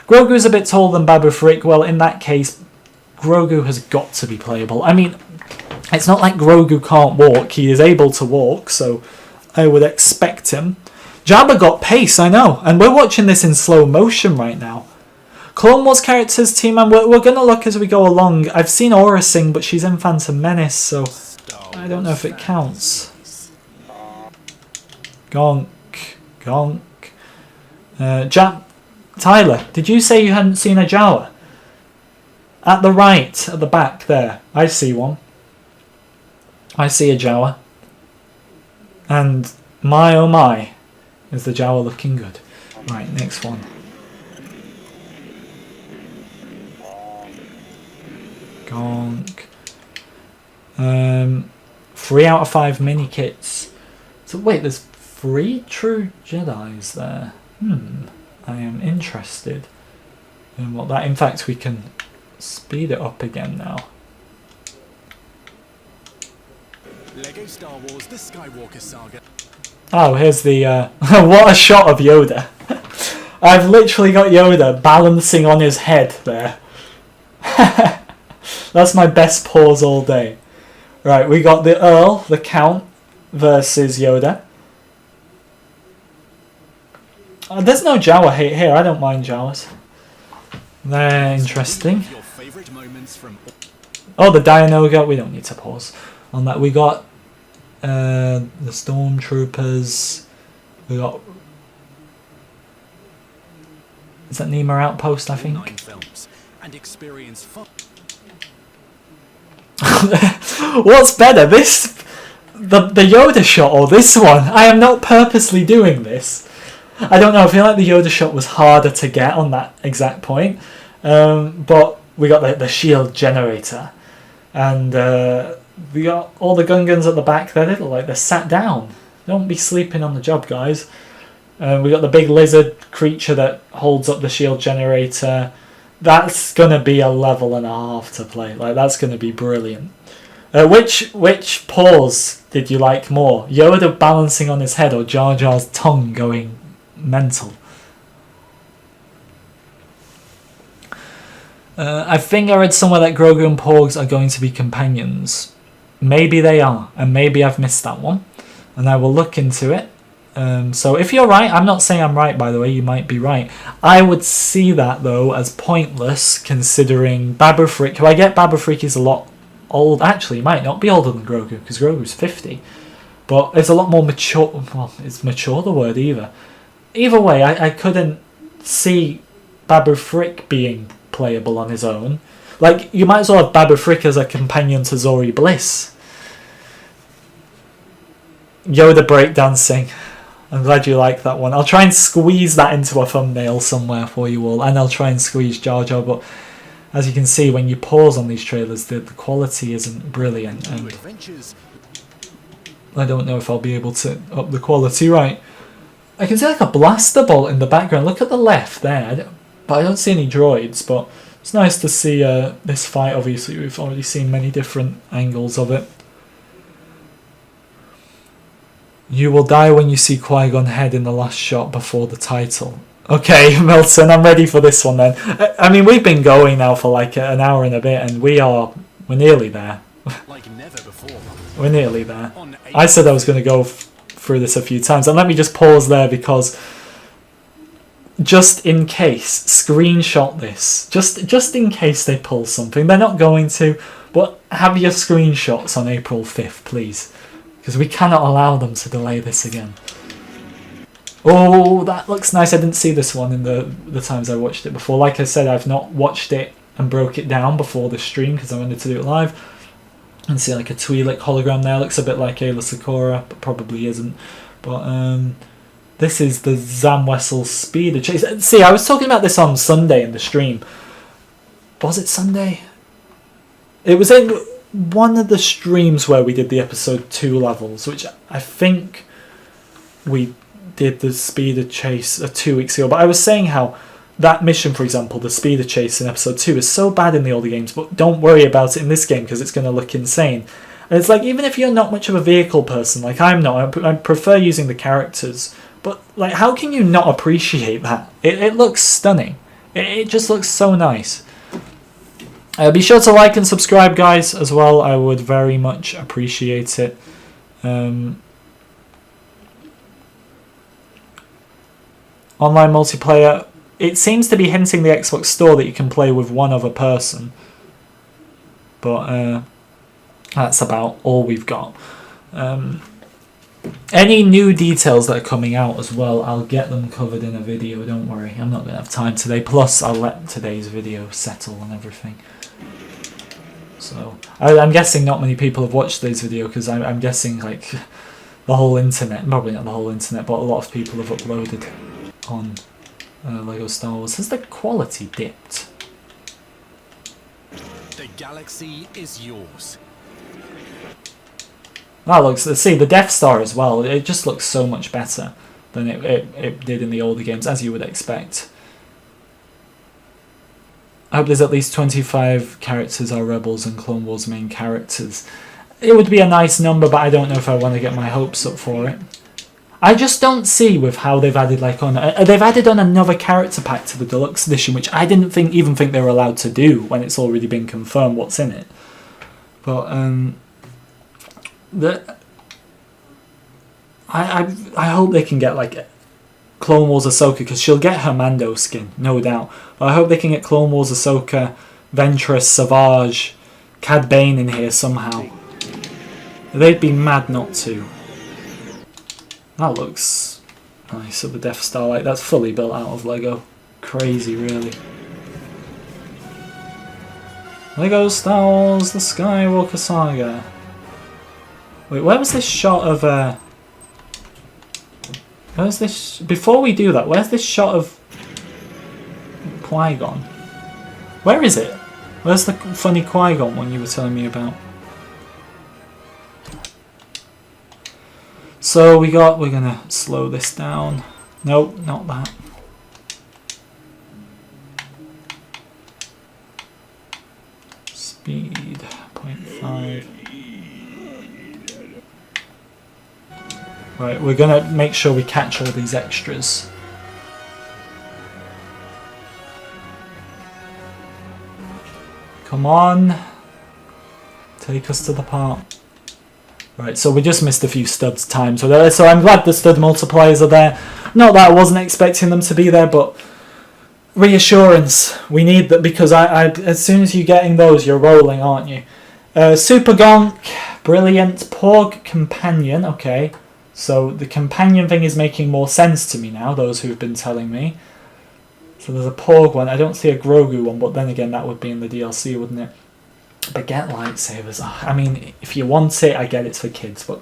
Grogu's a bit taller than Babu Frick. Well, in that case, Grogu has got to be playable. I mean, it's not like Grogu can't walk. He is able to walk, so I would expect him. Jabba got pace, I know, and we're watching this in slow motion right now. Clone Wars characters, team, and we're going to look as we go along. I've seen Aura sing, but she's in Phantom Menace, so I don't know if it counts. Gonk. Tyler, did you say you hadn't seen a Jawa? At the right, at the back there, I see one. I see a Jawa. And my oh my, is the Jawa looking good. Right, next one. Gonk. 3 out of 5 mini kits. So wait, there's 3 true Jedis there. I am interested in what that... In fact, we can speed it up again now. LEGO Star Wars: The Skywalker Saga. Oh, here's the... what a shot of Yoda. I've literally got Yoda balancing on his head there. That's my best pause all day. Right, we got the Earl, the Count, versus Yoda. There's no Jawa hate here. I don't mind Jawas. They're interesting. Your favorite moments from... Oh, the Dianoga. We don't need to pause on that. We got the Stormtroopers. We got... Is that Nemo Outpost, I think? 9 films and experience fun. What's better, this... The Yoda shot or this one? I am not purposely doing this. I don't know, I feel like the Yoda shot was harder to get on that exact point. But we got the shield generator. And we got all the Gungans at the back there. They look like they're sat down. Don't be sleeping on the job, guys. We got the big lizard creature that holds up the shield generator. That's going to be a level and a half to play. Like, that's going to be brilliant. Which pause did you like more? Yoda balancing on his head or Jar Jar's tongue going mental? I think I read somewhere that Grogu and Porgs are going to be companions. Maybe they are, and maybe I've missed that one, and I will look into it. So if you're right, I'm not saying I'm right, by the way, you might be right. I would see that, though, as pointless, considering Babu Frick, who I get Babu Frick is a lot old. Actually, he might not be older than Grogu, because Grogu's 50. But it's a lot more mature. Well, is mature the word either? Either way, I couldn't see Babu Frick being playable on his own. Like, you might as well have Babu Frick as a companion to Zori Bliss. Yoda breakdancing. I'm glad you like that one. I'll try and squeeze that into a thumbnail somewhere for you all, and I'll try and squeeze Jar Jar, but as you can see, when you pause on these trailers, the quality isn't brilliant, and I don't know if I'll be able to up the quality. Right, I can see like a blaster bolt in the background. Look at the left there, but I don't see any droids, but it's nice to see this fight. Obviously, we've already seen many different angles of it. You will die when you see Qui-Gon head in the last shot before the title. Okay, Milton, I'm ready for this one then. I mean, we've been going now for like an hour and a bit, and we're nearly there. Like never before. We're nearly there. I said I was going to go through this a few times, and let me just pause there because just in case, screenshot this. Just in case they pull something. They're not going to, but have your screenshots on April 5th, please. Because we cannot allow them to delay this again. Oh, that looks nice. I didn't see this one in the times I watched it before. Like I said, I've not watched it and broke it down before the stream because I wanted to do it live. And see like a Twi'lek hologram there. Looks a bit like Ayla Secura, but probably isn't. But this is the Zam Wessel Speeder Chase. See, I was talking about this on Sunday in the stream. Was it Sunday? It was in one of the streams where we did the episode 2 levels, which I think we did the speeder chase 2 weeks ago, but I was saying how that mission, for example, the speeder chase in episode 2 is so bad in the older games, but don't worry about it in this game because it's going to look insane. And it's like, even if you're not much of a vehicle person, like I'm not, I prefer using the characters, but like, how can you not appreciate that? It looks stunning. It just looks so nice. Be sure to like and subscribe, guys, as well. I would very much appreciate it. Online multiplayer, it seems to be hinting the Xbox store that you can play with one other person, but that's about all we've got. Any new details that are coming out as well, I'll get them covered in a video, don't worry. I'm not going to have time today, plus I'll let today's video settle and everything. So I'm guessing not many people have watched today's video, because I'm guessing like the whole internet, probably not the whole internet, but a lot of people have uploaded on LEGO Star Wars. Has the quality dipped? The galaxy is yours. That looks, see, the Death Star as well, it just looks so much better than it did in the older games, as you would expect. I hope there's at least 25 characters are Rebels and Clone Wars main characters. It would be a nice number, but I don't know if I want to get my hopes up for it. I just don't see with how they've added they've added on another character pack to the deluxe edition, which I didn't even think they were allowed to do when it's already been confirmed what's in it. But I hope they can get like Clone Wars Ahsoka, because she'll get her Mando skin, no doubt. But I hope they can get Clone Wars Ahsoka, Ventress, Savage, Cad Bane in here somehow. They'd be mad not to. That looks nice of the Death Star. Like, that's fully built out of Lego. Crazy, really. Lego Star Wars: The Skywalker Saga. Wait, where was this shot of where's this? Before we do that, where's this shot of Qui-Gon? Where is it? Where's the funny Qui-Gon one you were telling me about? So we're gonna slow this down. Nope, not that. Speed 0.5. Right, we're gonna make sure we catch all these extras. Come on, take us to the part. Right, so we just missed a few studs times. So I'm glad the stud multipliers are there. Not that I wasn't expecting them to be there, but reassurance. We need that, because as soon as you're getting those, you're rolling, aren't you? Super Gonk, brilliant. Porg Companion, okay. So the companion thing is making more sense to me now, those who've been telling me. So there's a Porg one. I don't see a Grogu one, but then again, that would be in the DLC, wouldn't it? Baguette lightsabers. I mean, if you want it, I get it's for kids, but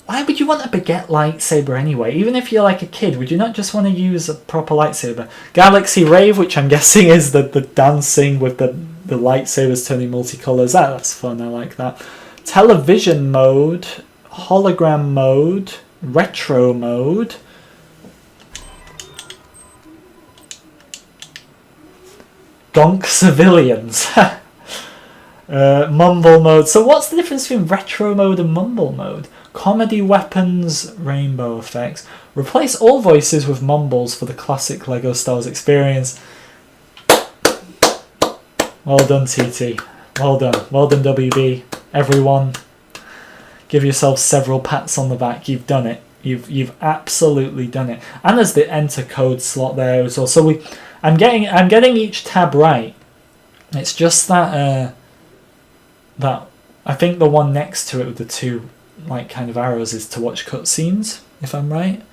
why would you want a baguette lightsaber anyway? Even if you're like a kid, would you not just want to use a proper lightsaber? Galaxy Rave, which I'm guessing is the dancing with the lightsabers turning multicolours. That's fun, I like that. Television mode, hologram mode, retro mode. Gonk civilians. Mumble mode. So what's the difference between retro mode and mumble mode? Comedy weapons, rainbow effects. Replace all voices with mumbles for the classic LEGO Star Wars experience. Well done, TT. Well done. Well done, WB. Everyone, give yourself several pats on the back. You've done it. You've absolutely done it. And there's the enter code slot there as well. So I'm getting each tab right. It's just that I think the one next to it with the two like kind of arrows is to watch cutscenes, if I'm right.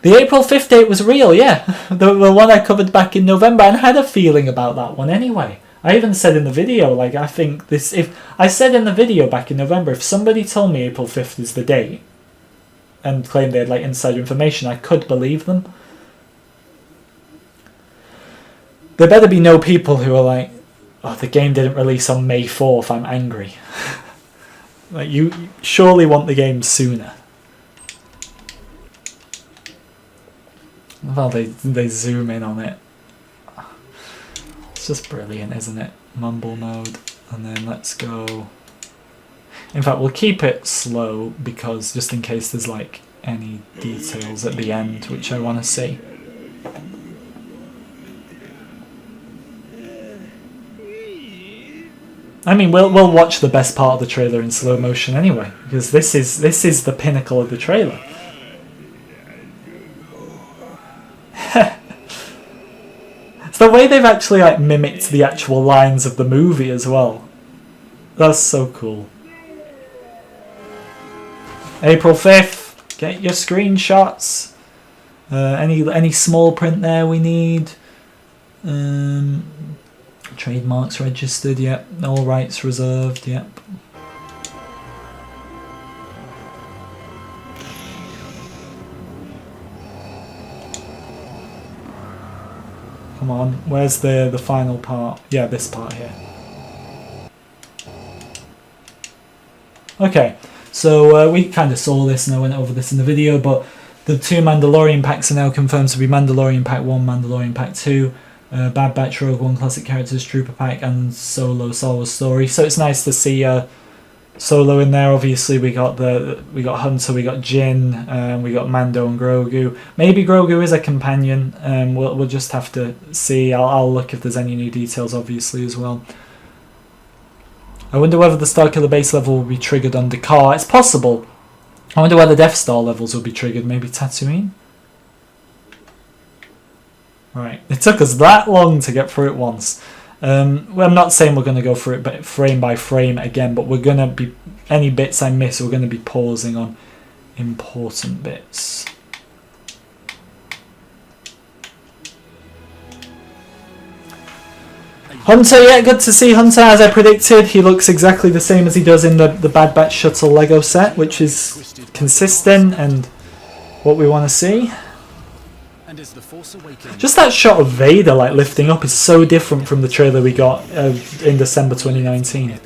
The April 5th date was real, yeah. The one I covered back in November, and I had a feeling about that one anyway. I even said in the video, like, I think this, if I said in the video back in November, if somebody told me April 5th is the date and claimed they had like insider information, I could believe them. There better be no people who are like, oh, the game didn't release on May 4th, I'm angry. Like, you surely want the game sooner. Well, they zoom in on it. It's just brilliant, isn't it? Mumble mode, and then let's go. In fact, we'll keep it slow because just in case there's like any details at the end which I want to see. I mean, we'll watch the best part of the trailer in slow motion anyway, because this is the pinnacle of the trailer. It's the way they've actually like mimicked the actual lines of the movie as well. That's so cool. April 5th, get your screenshots. Any small print there we need. Trademarks registered, yep. All rights reserved, yep. Come on, where's the final part? Yeah, this part here. Okay, so we kind of saw this and I went over this in the video, but the 2 Mandalorian packs are now confirmed to be Mandalorian Pack 1, Mandalorian Pack 2. Bad Batch, Rogue One Classic Characters, Trooper Pack, and Solo Star Wars Story. So it's nice to see Solo in there. Obviously, we got Hunter, we got Jin, we got Mando and Grogu. Maybe Grogu is a companion. We'll just have to see. I'll look if there's any new details, obviously, as well. I wonder whether the Starkiller base level will be triggered on Dakar. It's possible. I wonder whether Death Star levels will be triggered. Maybe Tatooine. Right, it took us that long to get through it once. Well, I'm not saying we're going to go through it frame by frame again, but we're going to be, any bits I miss, we're going to be pausing on important bits. Hunter, yeah, good to see Hunter, as I predicted. He looks exactly the same as he does in the Bad Batch Shuttle Lego set, which is consistent and what we want to see. Just that shot of Vader like lifting up is so different from the trailer we got in December 2019.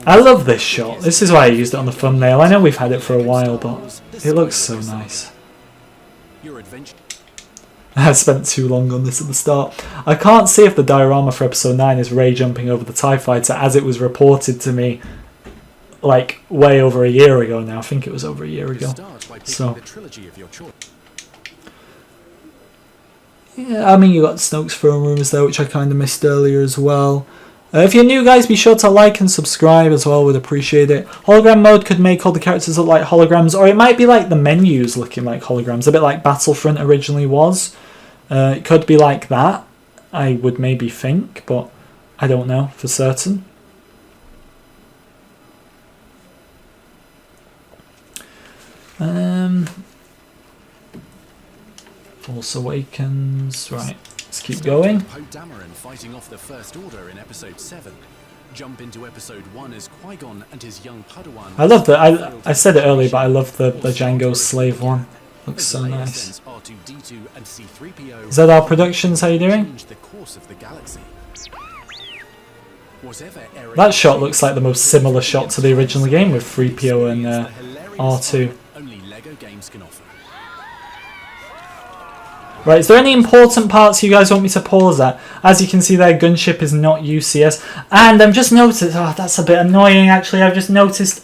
I love this shot. This is why I used it on the thumbnail. I know we've had it for a while, but it looks so nice. I spent too long on this at the start. I can't see if the diorama for episode 9 is Rey jumping over the TIE fighter, as it was reported to me like way over a year ago now. I think it was over a year ago. So yeah, I mean, you got Snoke's throne rumors there, which I kind of missed earlier as well. If you're new, guys, be sure to like and subscribe as well. Would appreciate it. Hologram mode could make all the characters look like holograms, or it might be like the menus looking like holograms, a bit like Battlefront originally was. It could be like that, I would maybe think, but I don't know for certain. Force Awakens, right, let's keep going. Poe Dameron fighting off the First Order in episode 7. Jump into episode 1 as Qui-Gon and his young Padawan. I love I said it earlier, but I love the Django Slave one. Looks so nice. ZR Productions, how you doing? That shot looks like the most similar shot to the original game with 3PO and R2. Right, is there any important parts you guys want me to pause at? As you can see there, gunship is not UCS. And I've just noticed, oh, that's a bit annoying actually, I've noticed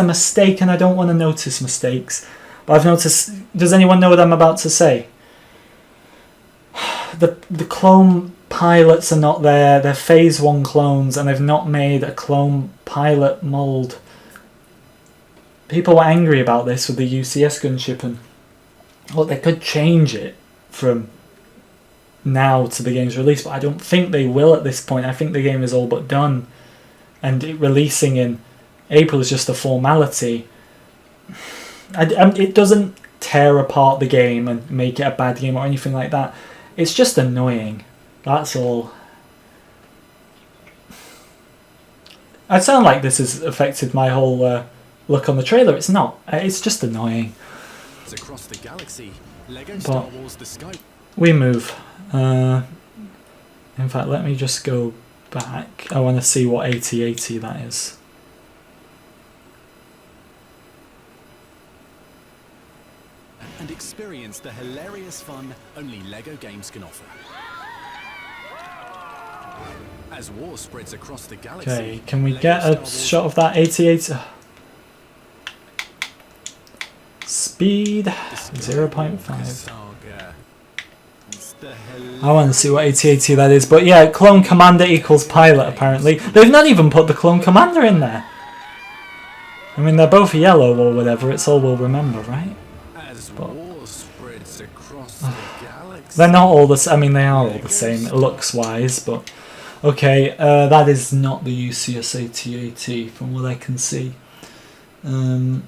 a mistake, and I don't want to notice mistakes. But I've noticed, does anyone know what I'm about to say? The clone pilots are not there, they're phase 1 clones, and they've not made a clone pilot mould. People were angry about this with the UCS gunship, and well, they could change it from now to the game's release, but I don't think they will at this point. I think the game is all but done, and it releasing in April is just a formality. It doesn't tear apart the game and make it a bad game or anything like that. It's just annoying, that's all. I sound like this has affected my whole look on the trailer. It's not, it's just annoying. Across the galaxy, Lego But Star Wars the Sky. we move. In fact, let me just go back. I want to see what 8080 that is. and experience the hilarious fun only LEGO games can offer. As war spreads across the galaxy, Okay, can we get a shot of that 88? Speed 0.5. I want to see what 8080 that is, but yeah, clone commander equals pilot apparently. They've not even put the clone commander in there. I mean, they're both yellow or whatever, it's all we'll remember, right? But they're not all the same. I mean, they are all the same looks wise, but okay, that is not the UCS 8080 from what I can see. Have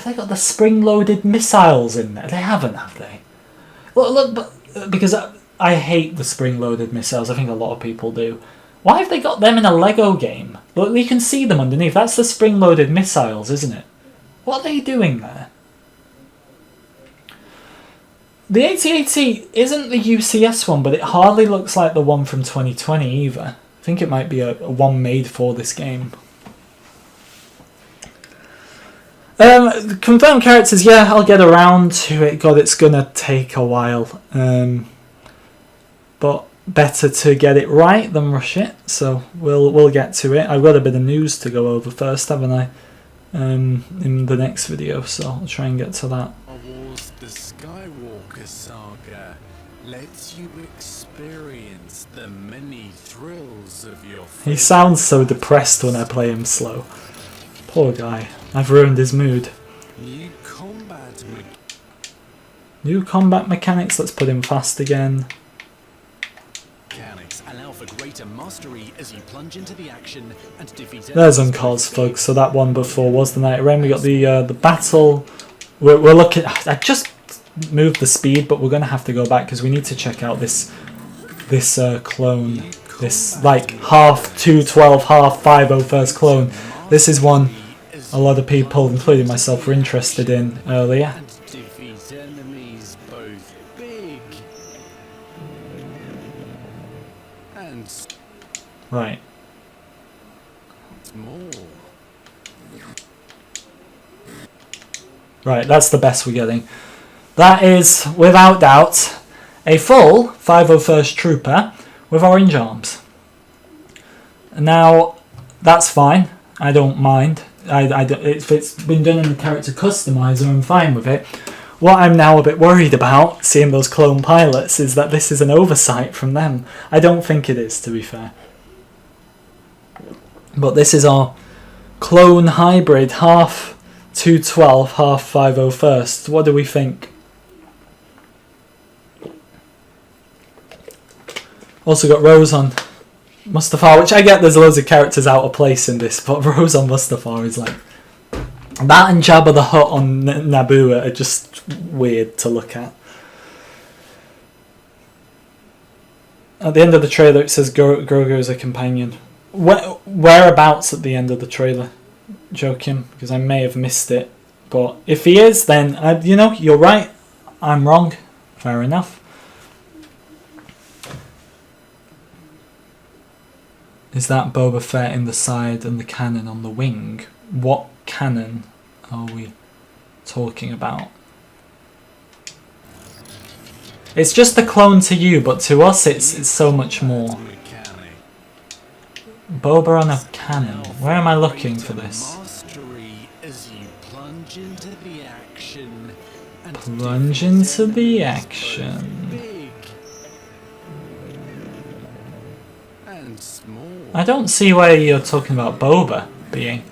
they got the spring-loaded missiles in there? They haven't, have they? Well, look, but, because I hate the spring-loaded missiles. I think a lot of people do. Why have they got them in a Lego game? Look, you can see them underneath. That's the spring-loaded missiles, isn't it? What are they doing there? The 8080 isn't the UCS one, but it hardly looks like the one from 2020 either. I think it might be a one made for this game. Confirmed characters, yeah, I'll get around to it. God, it's gonna take a while. But better to get it right than rush it. So we'll get to it. I've got a bit of news to go over first, haven't I? In the next video, so I'll try and get to that. The Skywalker Saga lets you experience the many thrills of your. He sounds so depressed when I play him slow. Poor guy. I've ruined his mood. New combat mechanics. Let's put him fast again. Mechanics allow for greater mastery as you plunge into the action and defeat. There's Uncause, folks. So that one before was the Night Rain. We got the battle. We're looking. I just moved the speed, but we're gonna have to go back because we need to check out this clone. This like half 212, half 501st clone. This is one a lot of people, including myself, were interested in earlier. Right. Right, that's the best we're getting. That is, without doubt, a full 501st Trooper with orange arms. Now, that's fine. I don't mind. If it's been done in the character customizer, I'm fine with it. What I'm now a bit worried about, seeing those clone pilots, is that this is an oversight from them. I don't think it is, to be fair. But this is our clone hybrid, half 212, half 501st. What do we think? Also got Rose on Mustafar, which I get there's loads of characters out of place in this, but Rose on Mustafar is like... That and Jabba the Hutt on Naboo are just weird to look at. At the end of the trailer it says Grogu is a companion. Whereabouts at the end of the trailer? Joking, because I may have missed it. But if he is, then, you know, you're right. I'm wrong. Fair enough. Is that Boba Fett in the side and the cannon on the wing? What cannon are we talking about? It's just a clone to you, but to us it's so much more. Boba on a cannon. Where am I looking for this? Plunge into the action. I don't see where you're talking about Boba being.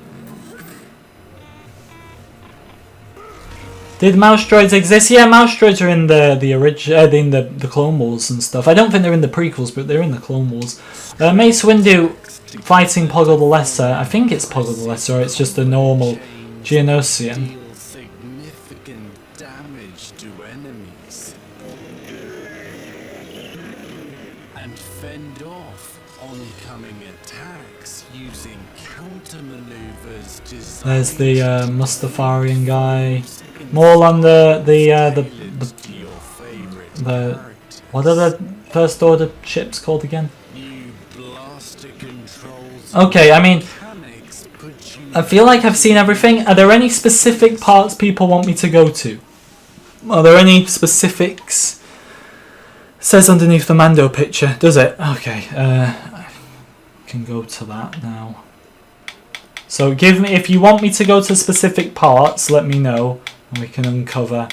Did mouse droids exist? Yeah, mouse droids are in the original, in the Clone Wars and stuff. I don't think they're in the prequels, but they're in the Clone Wars. Mace Windu fighting Poggle the Lesser. I think it's Poggle the Lesser, or it's just a normal Geonosian. And fend off oncoming attacks using counter-maneuvers designed. There's the Mustafarian guy. More on the what are the First Order ships called again? Okay, I mean, I feel like I've seen everything. Are there any specific parts people want me to go to? Are there any specifics? It says underneath the Mando picture, does it? Okay, I can go to that now. So give me, if you want me to go to specific parts, let me know, and we can uncover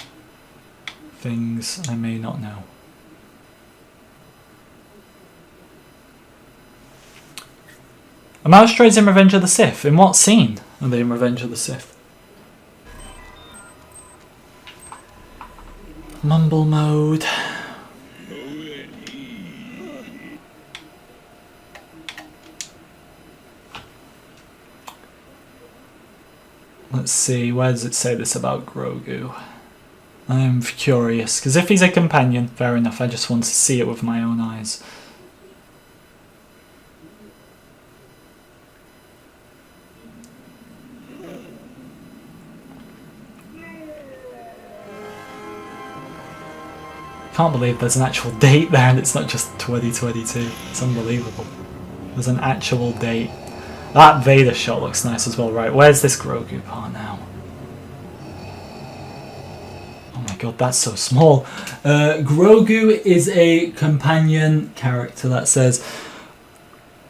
things I may not know. A mouse droids in Revenge of the Sith. In what scene are they in Revenge of the Sith? Mumble mode. Let's see, where does it say this about Grogu? I'm curious, because if he's a companion, fair enough, I just want to see it with my own eyes. Can't believe there's an actual date there and it's not just 2022. It's unbelievable. There's an actual date. That Vader shot looks nice as well. Right, where's this Grogu part now? Oh my god, that's so small. Grogu is a companion character that says,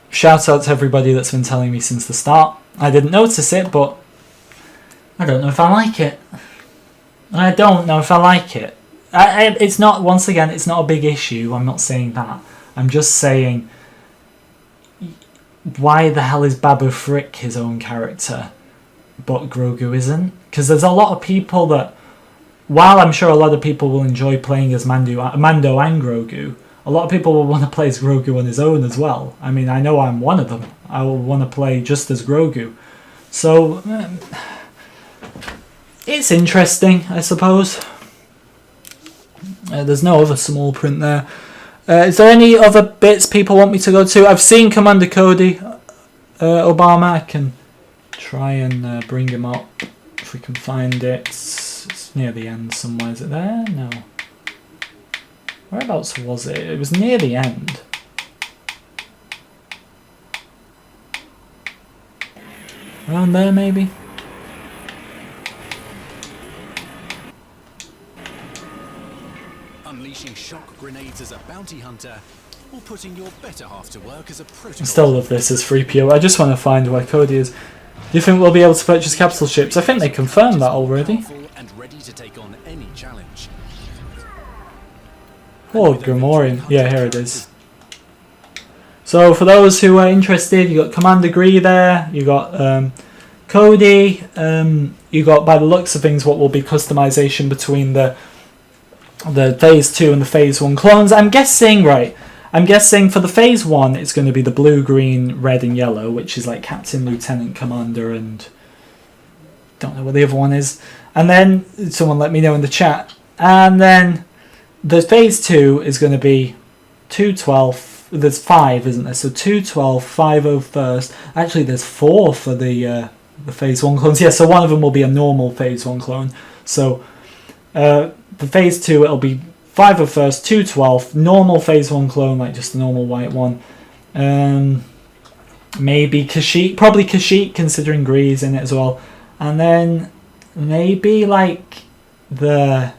shout out to everybody that's been telling me since the start. I didn't notice it, but I don't know if I like it. I don't know if I like it. It's not, once again, it's not a big issue. I'm not saying that. I'm just saying, why the hell is Babu Frick his own character, but Grogu isn't? Because there's a lot of people that, while I'm sure a lot of people will enjoy playing as Mando and Grogu, a lot of people will want to play as Grogu on his own as well. I mean, I know I'm one of them. I will want to play just as Grogu. So, it's interesting, I suppose. There's no other small print there. Is there any other bits people want me to go to? I've seen Commander Cody Obama. I can try and bring him up if we can find it. It's near the end somewhere. Is it there? No. Whereabouts was it? It was near the end. Around there, maybe? Unleashing shock grenades as a bounty hunter, or putting your better half to work as a protocol. I still love this as 3PO. I just want to find where Cody is. Do you think we'll be able to purchase capital ships? I think they confirmed that already. And ready to take on any challenge. Oh, Grimorian. Yeah, here it is. So for those who are interested, you got Commander Gree there. You got Cody. You got, by the looks of things, what will be customization between the Phase 2 and the Phase 1 clones. I'm guessing for the Phase 1 it's going to be the blue, green, red and yellow, which is like Captain, Lieutenant, Commander and don't know what the other one is. And then someone let me know in the chat. And then the Phase 2 is going to be 212. There's 5, isn't there? So 212, 501st. Actually there's 4 for the Phase 1 clones. Yeah, so one of them will be a normal Phase 1 clone. So the Phase 2, it'll be 501st, 212, normal Phase 1 clone, like just a normal white one. Maybe Kashyyyk, probably Kashyyyk, considering Gree's in it as well. And then maybe like the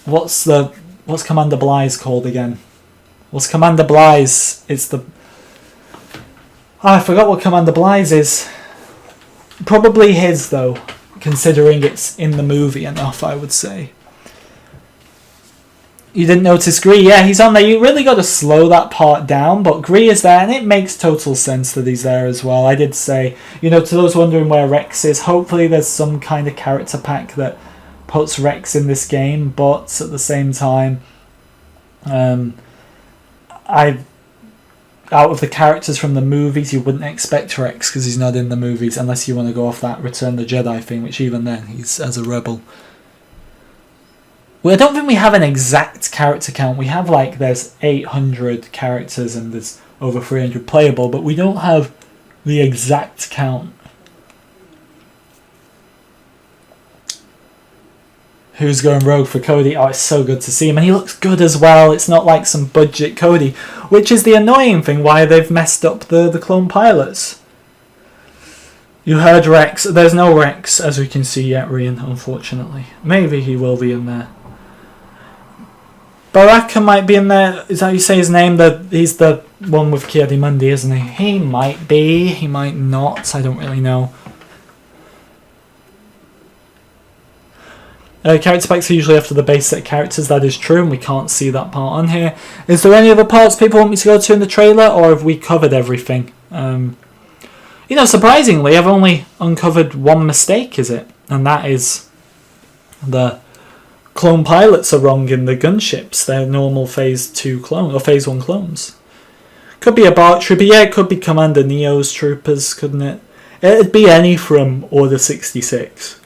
what's Commander Bly's called again? What's Commander Bly's? It's the I forgot what Commander Bly's is. Probably his though, considering it's in the movie enough, I would say. You didn't notice Gree? Yeah, he's on there. You really got to slow that part down, but Gree is there, and it makes total sense that he's there as well. I did say, to those wondering where Rex is, hopefully there's some kind of character pack that puts Rex in this game, but at the same time, out of the characters from the movies, you wouldn't expect Rex because he's not in the movies, unless you want to go off that Return of the Jedi thing, which even then, he's as a rebel. Well, I don't think we have an exact character count. We have there's 800 characters and there's over 300 playable, but we don't have the exact count. who's going rogue for Cody. Oh, it's so good to see him, and he looks good as well. It's not like some budget Cody, which is the annoying thing why they've messed up the clone pilots. You heard Rex. There's no Rex, as we can see yet, Rian, unfortunately. Maybe he will be in there. Baraka might be in there. Is that how you say his name? He's the one with Kiadimundi, isn't he? He might be. He might not. I don't really know. Character packs are usually after the base set characters. That is true, and we can't see that part on here. Is there any other parts people want me to go to in the trailer, or have we covered everything? You know, surprisingly, I've only uncovered one mistake, is it? And that is the clone pilots are wrong in the gunships. They're normal Phase 2 clones, or Phase 1 clones. Could be a BARC trooper. Yeah, it could be Commander Neo's troopers, couldn't it? It'd be any from Order 66.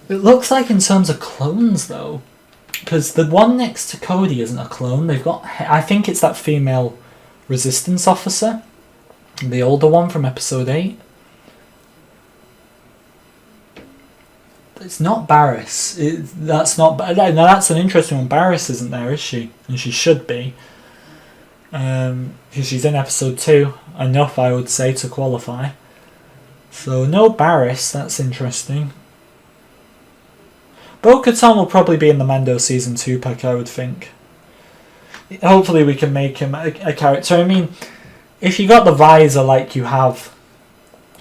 It looks like in terms of clones, though, because the one next to Cody isn't a clone. They've got, I think it's that female resistance officer, the older one from Episode 8. It's not Barriss. That's not. No, that's an interesting one. Barriss isn't there, is she? And she should be, because she's in Episode 2 enough, I would say, to qualify. So no Barriss. That's interesting. Bo-Katan will probably be in the Mando Season 2 pack, I would think. Hopefully we can make him a character. I mean, if you got the visor like you have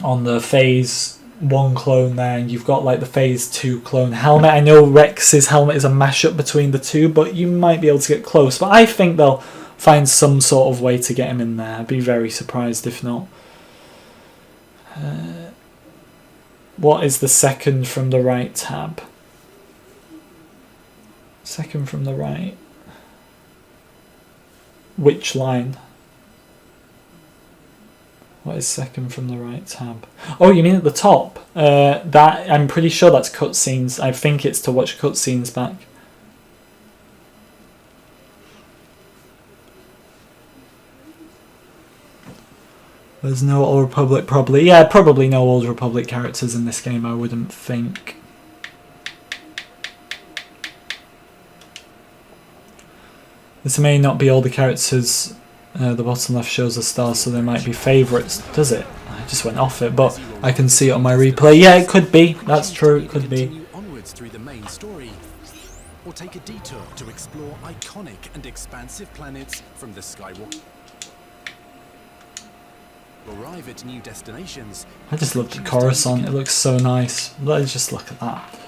on the Phase 1 clone there, and you've got like the Phase 2 clone helmet. I know Rex's helmet is a mashup between the two, but you might be able to get close. But I think they'll find some sort of way to get him in there. I'd be very surprised if not. What is the second from the right tab? Second from the right. Which line? What is second from the right tab? Oh, you mean at the top? That I'm pretty sure that's cutscenes. I think it's to watch cutscenes back. There's no Old Republic probably. Yeah, probably no Old Republic characters in this game, I wouldn't think. This may not be all the characters. The bottom left shows the stars, so there might be favourites. Does it? I just went off it, but I can see it on my replay. Yeah, it could be. That's true. It could be. Onwards through the main story, or take a detour to explore iconic and expansive planets from the Skywalker. Arrive at new destinations. I just looked at Coruscant. It looks so nice. Let's just look at that.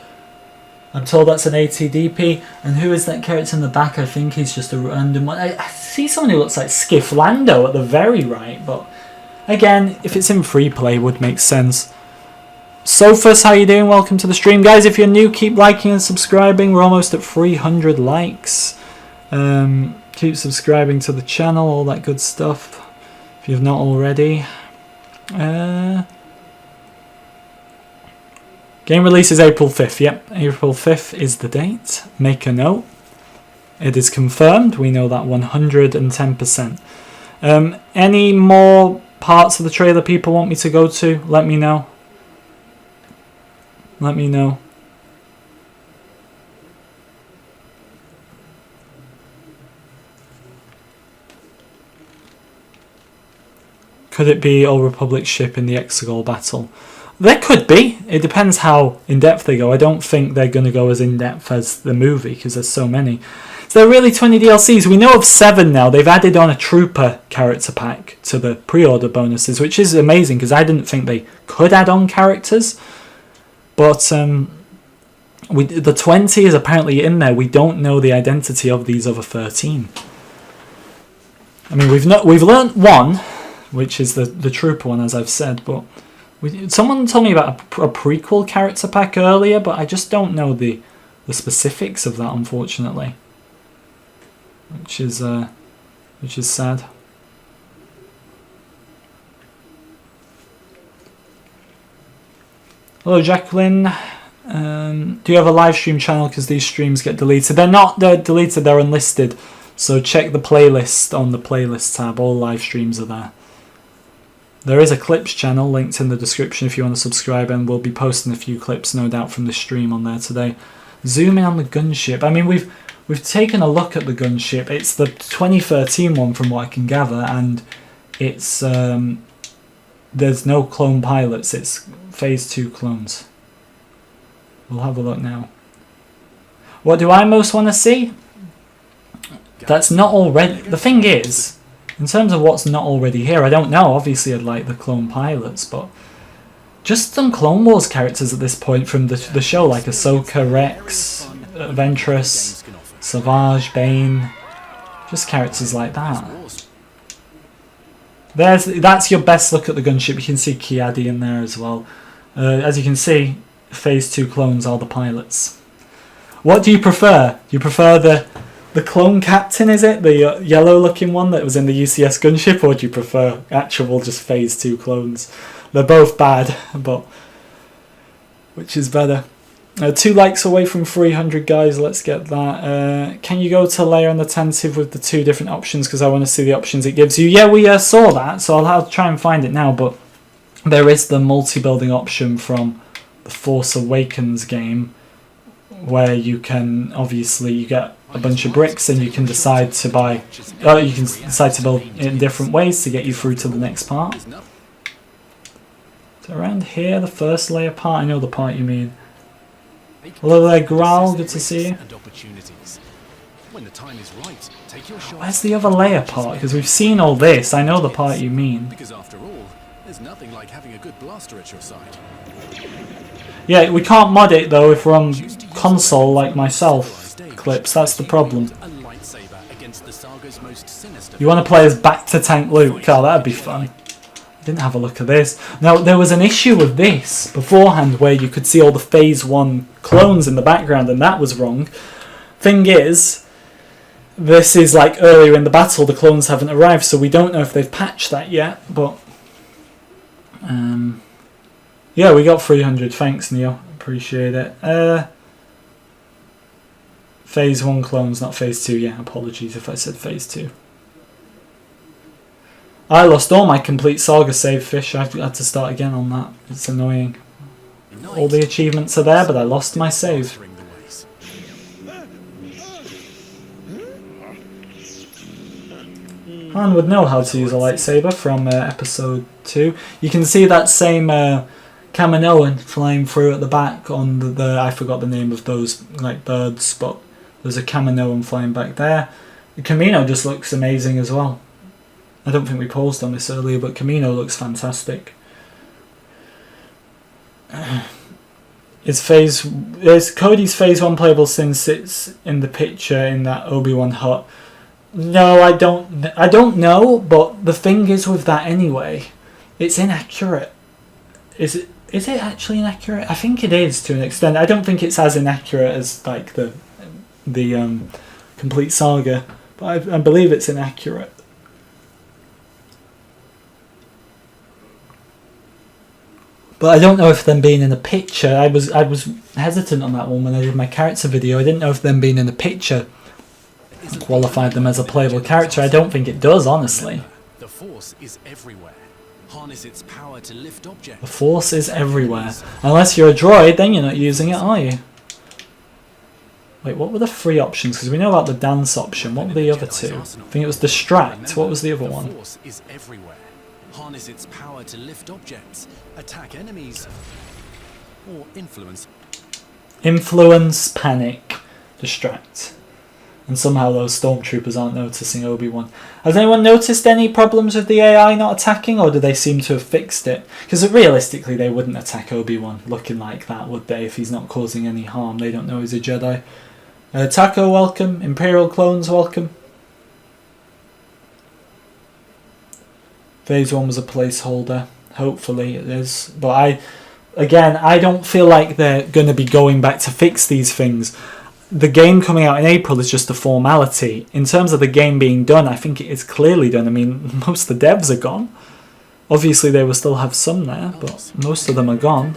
I'm told that's an ATDP. And who is that character in the back? I think he's just a random one. I see someone who looks like Skiff Lando at the very right, but again, if it's in free play, would make sense. Sophus, how you doing? Welcome to the stream. Guys, if you're new, keep liking and subscribing. We're almost at 300 likes. Keep subscribing to the channel, all that good stuff, if you've not already. Game release is April 5th. Yep, April 5th is the date. Make a note. It is confirmed. We know that 110%. Any more parts of the trailer people want me to go to? Let me know. Let me know. Could it be Old Republic ship in the Exegol battle? There could be. It depends how in-depth they go. I don't think they're going to go as in-depth as the movie, because there's so many. So there are really 20 DLCs. We know of 7 now. They've added on a Trooper character pack to the pre-order bonuses, which is amazing, because I didn't think they could add on characters. But the 20 is apparently in there. We don't know the identity of these other 13. I mean, we've learnt one, which is the Trooper one, as I've said, but someone told me about a prequel character pack earlier, but I just don't know the specifics of that, unfortunately, which is sad. Hello, Jacqueline. Do you have a live stream channel? Because these streams get deleted. They're deleted. They're unlisted. So check the playlist on the playlist tab. All live streams are there. There is a clips channel linked in the description if you want to subscribe, and we'll be posting a few clips, no doubt, from the stream on there today. Zoom in on the gunship. I mean, we've taken a look at the gunship. It's the 2013 one from what I can gather, and it's there's no clone pilots. It's phase 2 clones. We'll have a look now. What do I most want to see? That's not already... The thing is, in terms of what's not already here, I don't know. Obviously, I'd like the clone pilots, but just some Clone Wars characters at this point from the show, like Ahsoka, Rex, Ventress, Savage, Bane. Just characters like that. That's your best look at the gunship. You can see Kiadi in there as well. As you can see, phase 2 clones are the pilots. What do you prefer? Do you prefer the clone captain, is it? The yellow looking one that was in the UCS gunship, or do you prefer actual just phase 2 clones? They're both bad, but which is better? 2 likes away from 300, guys. Let's get that. Can you go to layer on the tentative with the 2 different options? Because I want to see the options it gives you. Yeah, we saw that, so I'll try and find it now. But there is the multi-building option from the Force Awakens game, where you can you get a bunch of bricks and you can decide to buy. You can decide to build in different ways to get you through to the next part. So around here, the first layer part. I know the part you mean. Hello there, Growl. Good to see you. Where's the other layer part? Because we've seen all this. I know the part you mean. Because after all, there's nothing like having a good blaster at your side. Yeah, we can't mod it though if we're on console like myself. Clips, that's the problem. You want to play as back to tank Luke? Oh, that'd be fun. I didn't have a look at this. Now, there was an issue with this beforehand where you could see all the phase 1 clones in the background, and that was wrong. Thing is, this is like earlier in the battle, the clones haven't arrived, so we don't know if they've patched that yet, but yeah, we got 300. Thanks, Neo. Appreciate it. Phase 1 clones, not phase 2. Yeah, apologies if I said phase 2. I lost all my complete Saga save fish. I had to start again on that. It's annoying. All the achievements are there, but I lost my save. Han would know how to use a lightsaber from episode 2. You can see that same Kaminoan flying through at the back on the I forgot the name of those like birds, but there's a Kaminoan flying back there. The Camino just looks amazing as well. I don't think we paused on this earlier, but Camino looks fantastic. Is Cody's phase 1 playable since it's in the picture in that Obi-Wan hut? No, I don't know, but the thing is with that anyway, it's inaccurate. Is it actually inaccurate? I think it is to an extent. I don't think it's as inaccurate as like the complete saga, but I believe it's inaccurate. But I don't know if them being in the picture, I was hesitant on that one when I did my character video. I didn't know if them being in the picture qualified them as a playable character. I don't think it does, honestly. The Force is everywhere. Harness its power to lift objects. The Force is everywhere. Unless you're a droid, then you're not using it, are you? Wait, what were the 3 options? Because we know about the dance option. What were the other 2? I think it was distract. What was the other one? The Force is everywhere. Harness its power to lift objects, attack enemies, or influence. Influence, panic, distract. And somehow those stormtroopers aren't noticing Obi-Wan. Has anyone noticed any problems with the AI not attacking, or do they seem to have fixed it? Because realistically they wouldn't attack Obi-Wan looking like that, would they, if he's not causing any harm? They don't know he's a Jedi. Taco, welcome. Imperial Clones, welcome. Phase 1 was a placeholder. Hopefully it is. But I don't feel like they're going to be going back to fix these things. The game coming out in April is just a formality. In terms of the game being done, I think it is clearly done. I mean, most of the devs are gone. Obviously they will still have some there, but most of them are gone.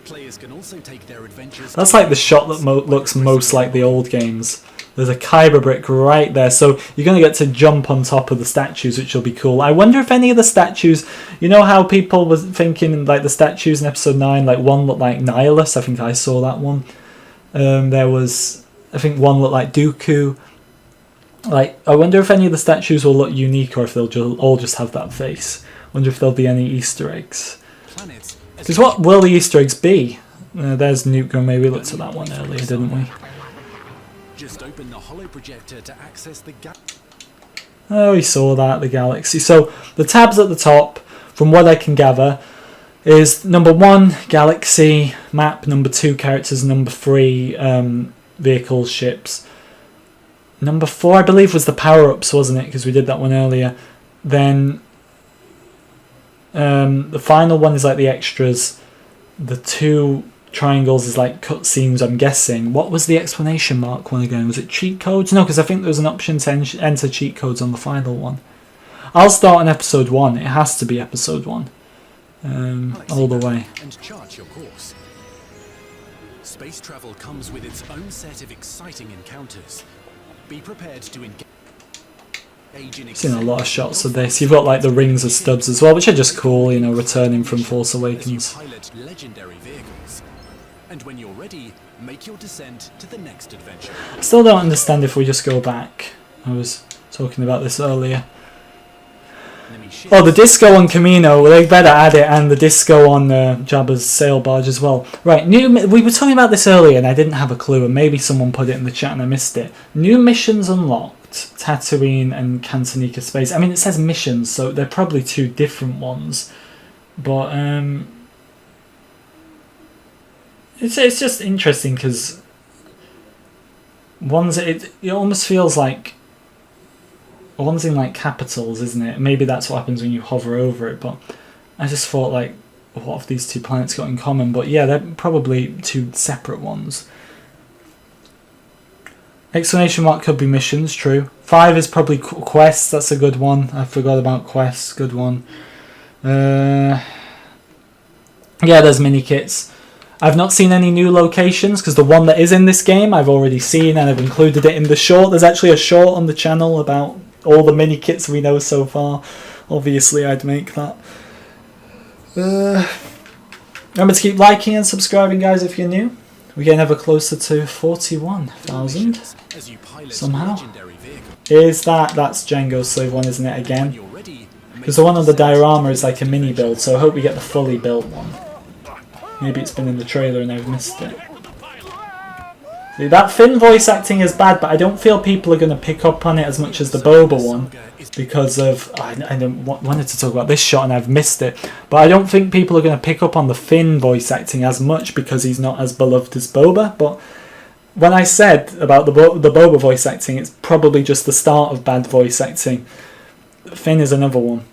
Players can also take their adventures. That's like the shot that looks most like the old games. There's a Kyber brick right there, so you're going to get to jump on top of the statues, which will be cool. I wonder if any of the statues, you know how people was thinking like the statues in episode 9, like one looked like Nihilus, I think I saw that one. There was, I think one looked like Dooku. Like, I wonder if any of the statues will look unique or if they'll all just have that face. I wonder if there'll be any Easter eggs. Because what will the Easter eggs be? There's Nuke Gun, maybe we looked at that one earlier, didn't we? Just open the holo projector to access the Oh, we saw that, the galaxy. So the tabs at the top, from what I can gather, is number 1, galaxy, map, number 2, characters, number 3, vehicles, ships. Number 4, I believe, was the power-ups, wasn't it? Because we did that one earlier. Then the final one is like the extras. The 2 triangles is like cutscenes, I'm guessing. What was the exclamation mark one again? Was it cheat codes? No, because I think there was an option to enter cheat codes on the final one. I'll start on episode 1. It has to be episode 1. All the way. And chart your course. Space travel comes with its own set of exciting encounters. Be prepared to engage in I've seen a lot of shots of this. You've got like the rings of stubs as well, which are just cool, you know, returning from Force Awakens. Pilot legendary vehicles. And when you're ready, make your descent to the next adventure. I still don't understand if we just go back. I was talking about this earlier. Oh, the disco on Camino, well, they better add it, and the disco on Jabba's sail barge as well. Right, we were talking about this earlier and I didn't have a clue, and maybe someone put it in the chat and I missed it. New missions unlocked, Tatooine and Cantonica Space. I mean, it says missions, so they're probably 2 different ones. But it's just interesting because it almost feels like one's in like capitals, isn't it? Maybe that's what happens when you hover over it, but I just thought like, what have these 2 planets got in common? But yeah, they're probably 2 separate ones. Exclamation mark could be missions, true. 5 is probably quests, that's a good one. I forgot about quests, good one. Yeah, there's mini kits. I've not seen any new locations because the one that is in this game I've already seen and I've included it in the short. There's actually a short on the channel about all the mini kits we know so far. Obviously I'd make that. Remember to keep liking and subscribing, guys, if you're new. We're getting ever closer to 41,000 somehow. Is that's Django's Slave one, isn't it, again? Because the one on the diorama is like a mini build, so I hope we get the fully built one. Maybe it's been in the trailer and I've missed it. See, that Finn voice acting is bad, but I don't feel people are going to pick up on it as much as the Boba one. Because of... I wanted to talk about this shot and I've missed it. But I don't think people are going to pick up on the Finn voice acting as much because he's not as beloved as Boba. But when I said about the Boba voice acting, it's probably just the start of bad voice acting. Finn is another one.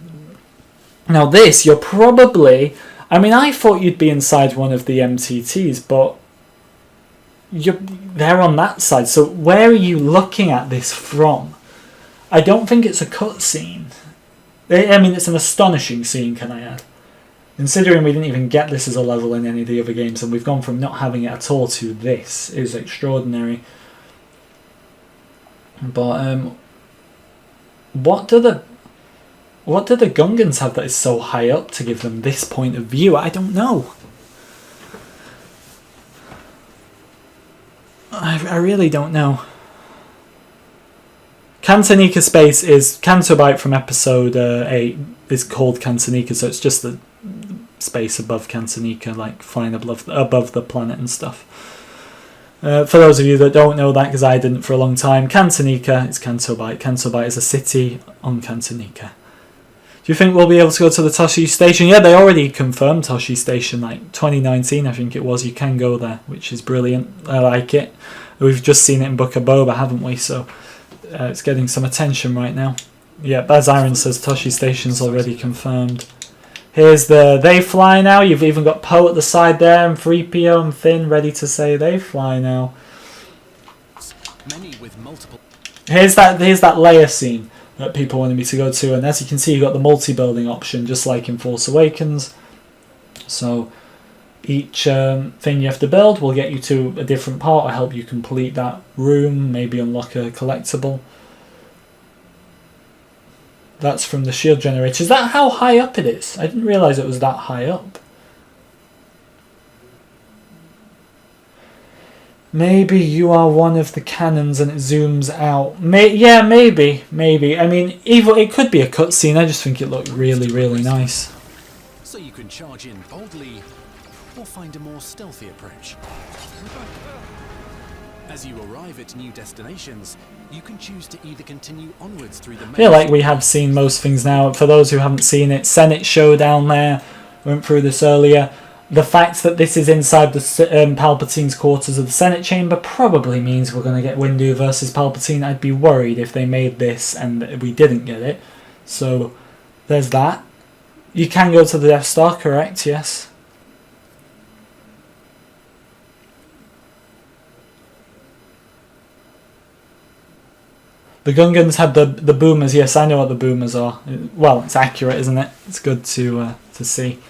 Now this, you're probably... I mean, I thought you'd be inside one of the MTTs, but they're on that side. So where are you looking at this from? I don't think it's a cutscene. I mean, it's an astonishing scene, can I add? Considering we didn't even get this as a level in any of the other games, and we've gone from not having it at all to this is extraordinary. But what do the Gungans have that is so high up to give them this point of view? I don't know. I really don't know. Cantonica Space is Canto Bight from episode 8 is called Cantonica, so it's just the space above Cantonica, like flying above the planet and stuff. For those of you that don't know that, because I didn't for a long time, Cantonica is Canto Bight. Canto Bight is a city on Cantonica. Do you think we'll be able to go to the Toshi Station? Yeah, they already confirmed Toshi Station, like 2019 I think it was. You can go there, which is brilliant. I like it. We've just seen it in Book of Boba, haven't we? So it's getting some attention right now. Yeah, Baz Iron says Toshi Station's already confirmed. Here's the they fly now. You've even got Poe at the side there, and 3PO and Finn ready to say they fly now. Here's that Leia scene that people wanted me to go to, and as you can see, you got the multi-building option just like in Force Awakens. So each thing you have to build will get you to a different part or help you complete that room, maybe unlock a collectible. That's from the shield generator. Is that how high up it is? I didn't realise it was that high up. Maybe you are one of the cannons and it zooms out. Yeah, maybe. I mean, it could be a cutscene. I just think it looked really, really nice. So you can charge in boldly or find a more stealthy approach. As you arrive at new destinations, you can choose to either continue onwards through the... I feel like we have seen most things now. For those who haven't seen it, Senate Showdown there, went through this earlier. The fact that this is inside the Palpatine's quarters of the Senate chamber probably means we're going to get Windu versus Palpatine. I'd be worried if they made this and we didn't get it. So there's that. You can go to the Death Star, correct? Yes. The Gungans had the boomers. Yes, I know what the boomers are. Well, it's accurate, isn't it? It's good to see.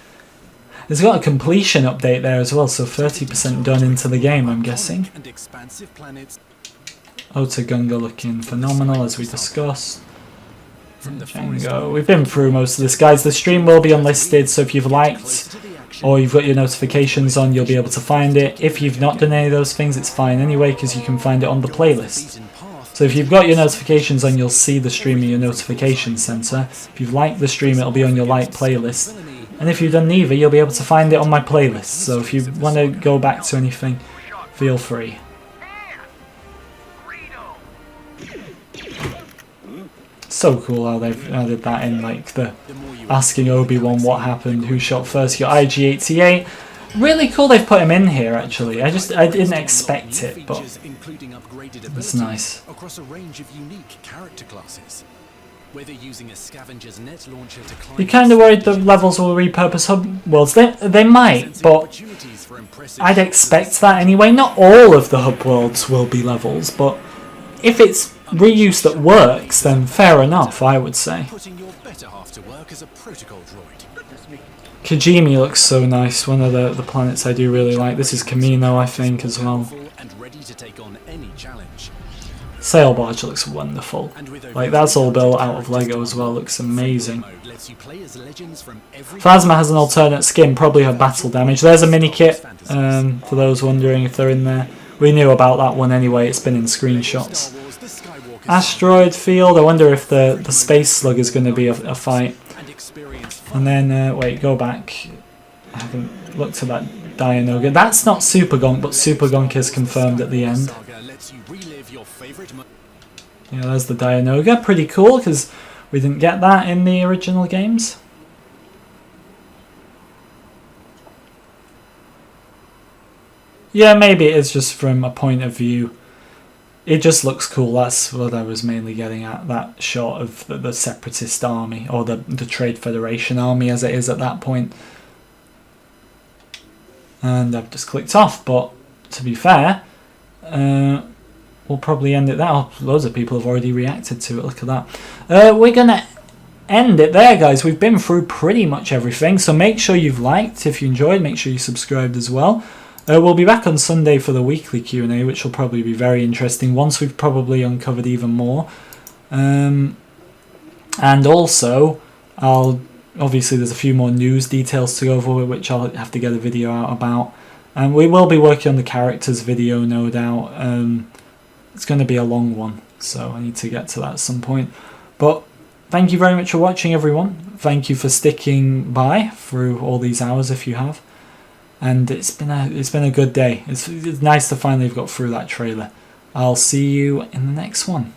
It's got a completion update there as well, so 30% done into the game, I'm guessing. Ota Gunga looking phenomenal, as we discussed. Django. We've been through most of this, guys. The stream will be unlisted, so if you've liked or you've got your notifications on, you'll be able to find it. If you've not done any of those things, it's fine anyway, because you can find it on the playlist. So if you've got your notifications on, you'll see the stream in your notification center. If you've liked the stream, it'll be on your like playlist. And if you've done neither, you'll be able to find it on my playlist. So if you want to go back to anything, feel free. So cool how they've added that in, like the asking Obi-Wan what happened, who shot first. Your IG-88. Really cool they've put him in here, actually. I didn't expect it, but it's nice. Across a range of unique character classes. Whether using a scavenger's net launcher to climb... You're kind of worried the levels will repurpose hub worlds. They might, but I'd expect that anyway. Not all of the hub worlds will be levels, but if it's reuse that works, then fair enough, I would say. Kijimi looks so nice. One of the planets I do really like. This is Kamino, I think, as well. Sail barge looks wonderful. Like, that's all built out of Lego as well. Looks amazing. Phasma has an alternate skin, probably her battle damage. There's a mini kit, for those wondering if they're in there. We knew about that one anyway. It's been in screenshots. Asteroid field. I wonder if the space slug is going to be a fight. And then, wait, go back. I haven't looked at that Dianoga. That's not Super Gonk, but Super Gonk is confirmed at the end. Yeah, there's the Dianoga. Pretty cool, because we didn't get that in the original games. Yeah, maybe it is just from a point of view. It just looks cool. That's what I was mainly getting at. That shot of the Separatist army, or the Trade Federation army as it is at that point. And I've just clicked off, but to be fair, we'll probably end it there. Oh, loads of people have already reacted to it. Look at that. We're going to end it there, guys. We've been through pretty much everything. So make sure you've liked. If you enjoyed, make sure you subscribed as well. We'll be back on Sunday for the weekly Q&A, which will probably be very interesting once we've probably uncovered even more. And also, obviously there's a few more news details to go over, which I'll have to get a video out about. And we will be working on the characters video, no doubt. It's going to be a long one, so I need to get to that at some point. But thank you very much for watching, everyone. Thank you for sticking by through all these hours, if you have. And it's been a good day. It's nice to finally have got through that trailer. I'll see you in the next one.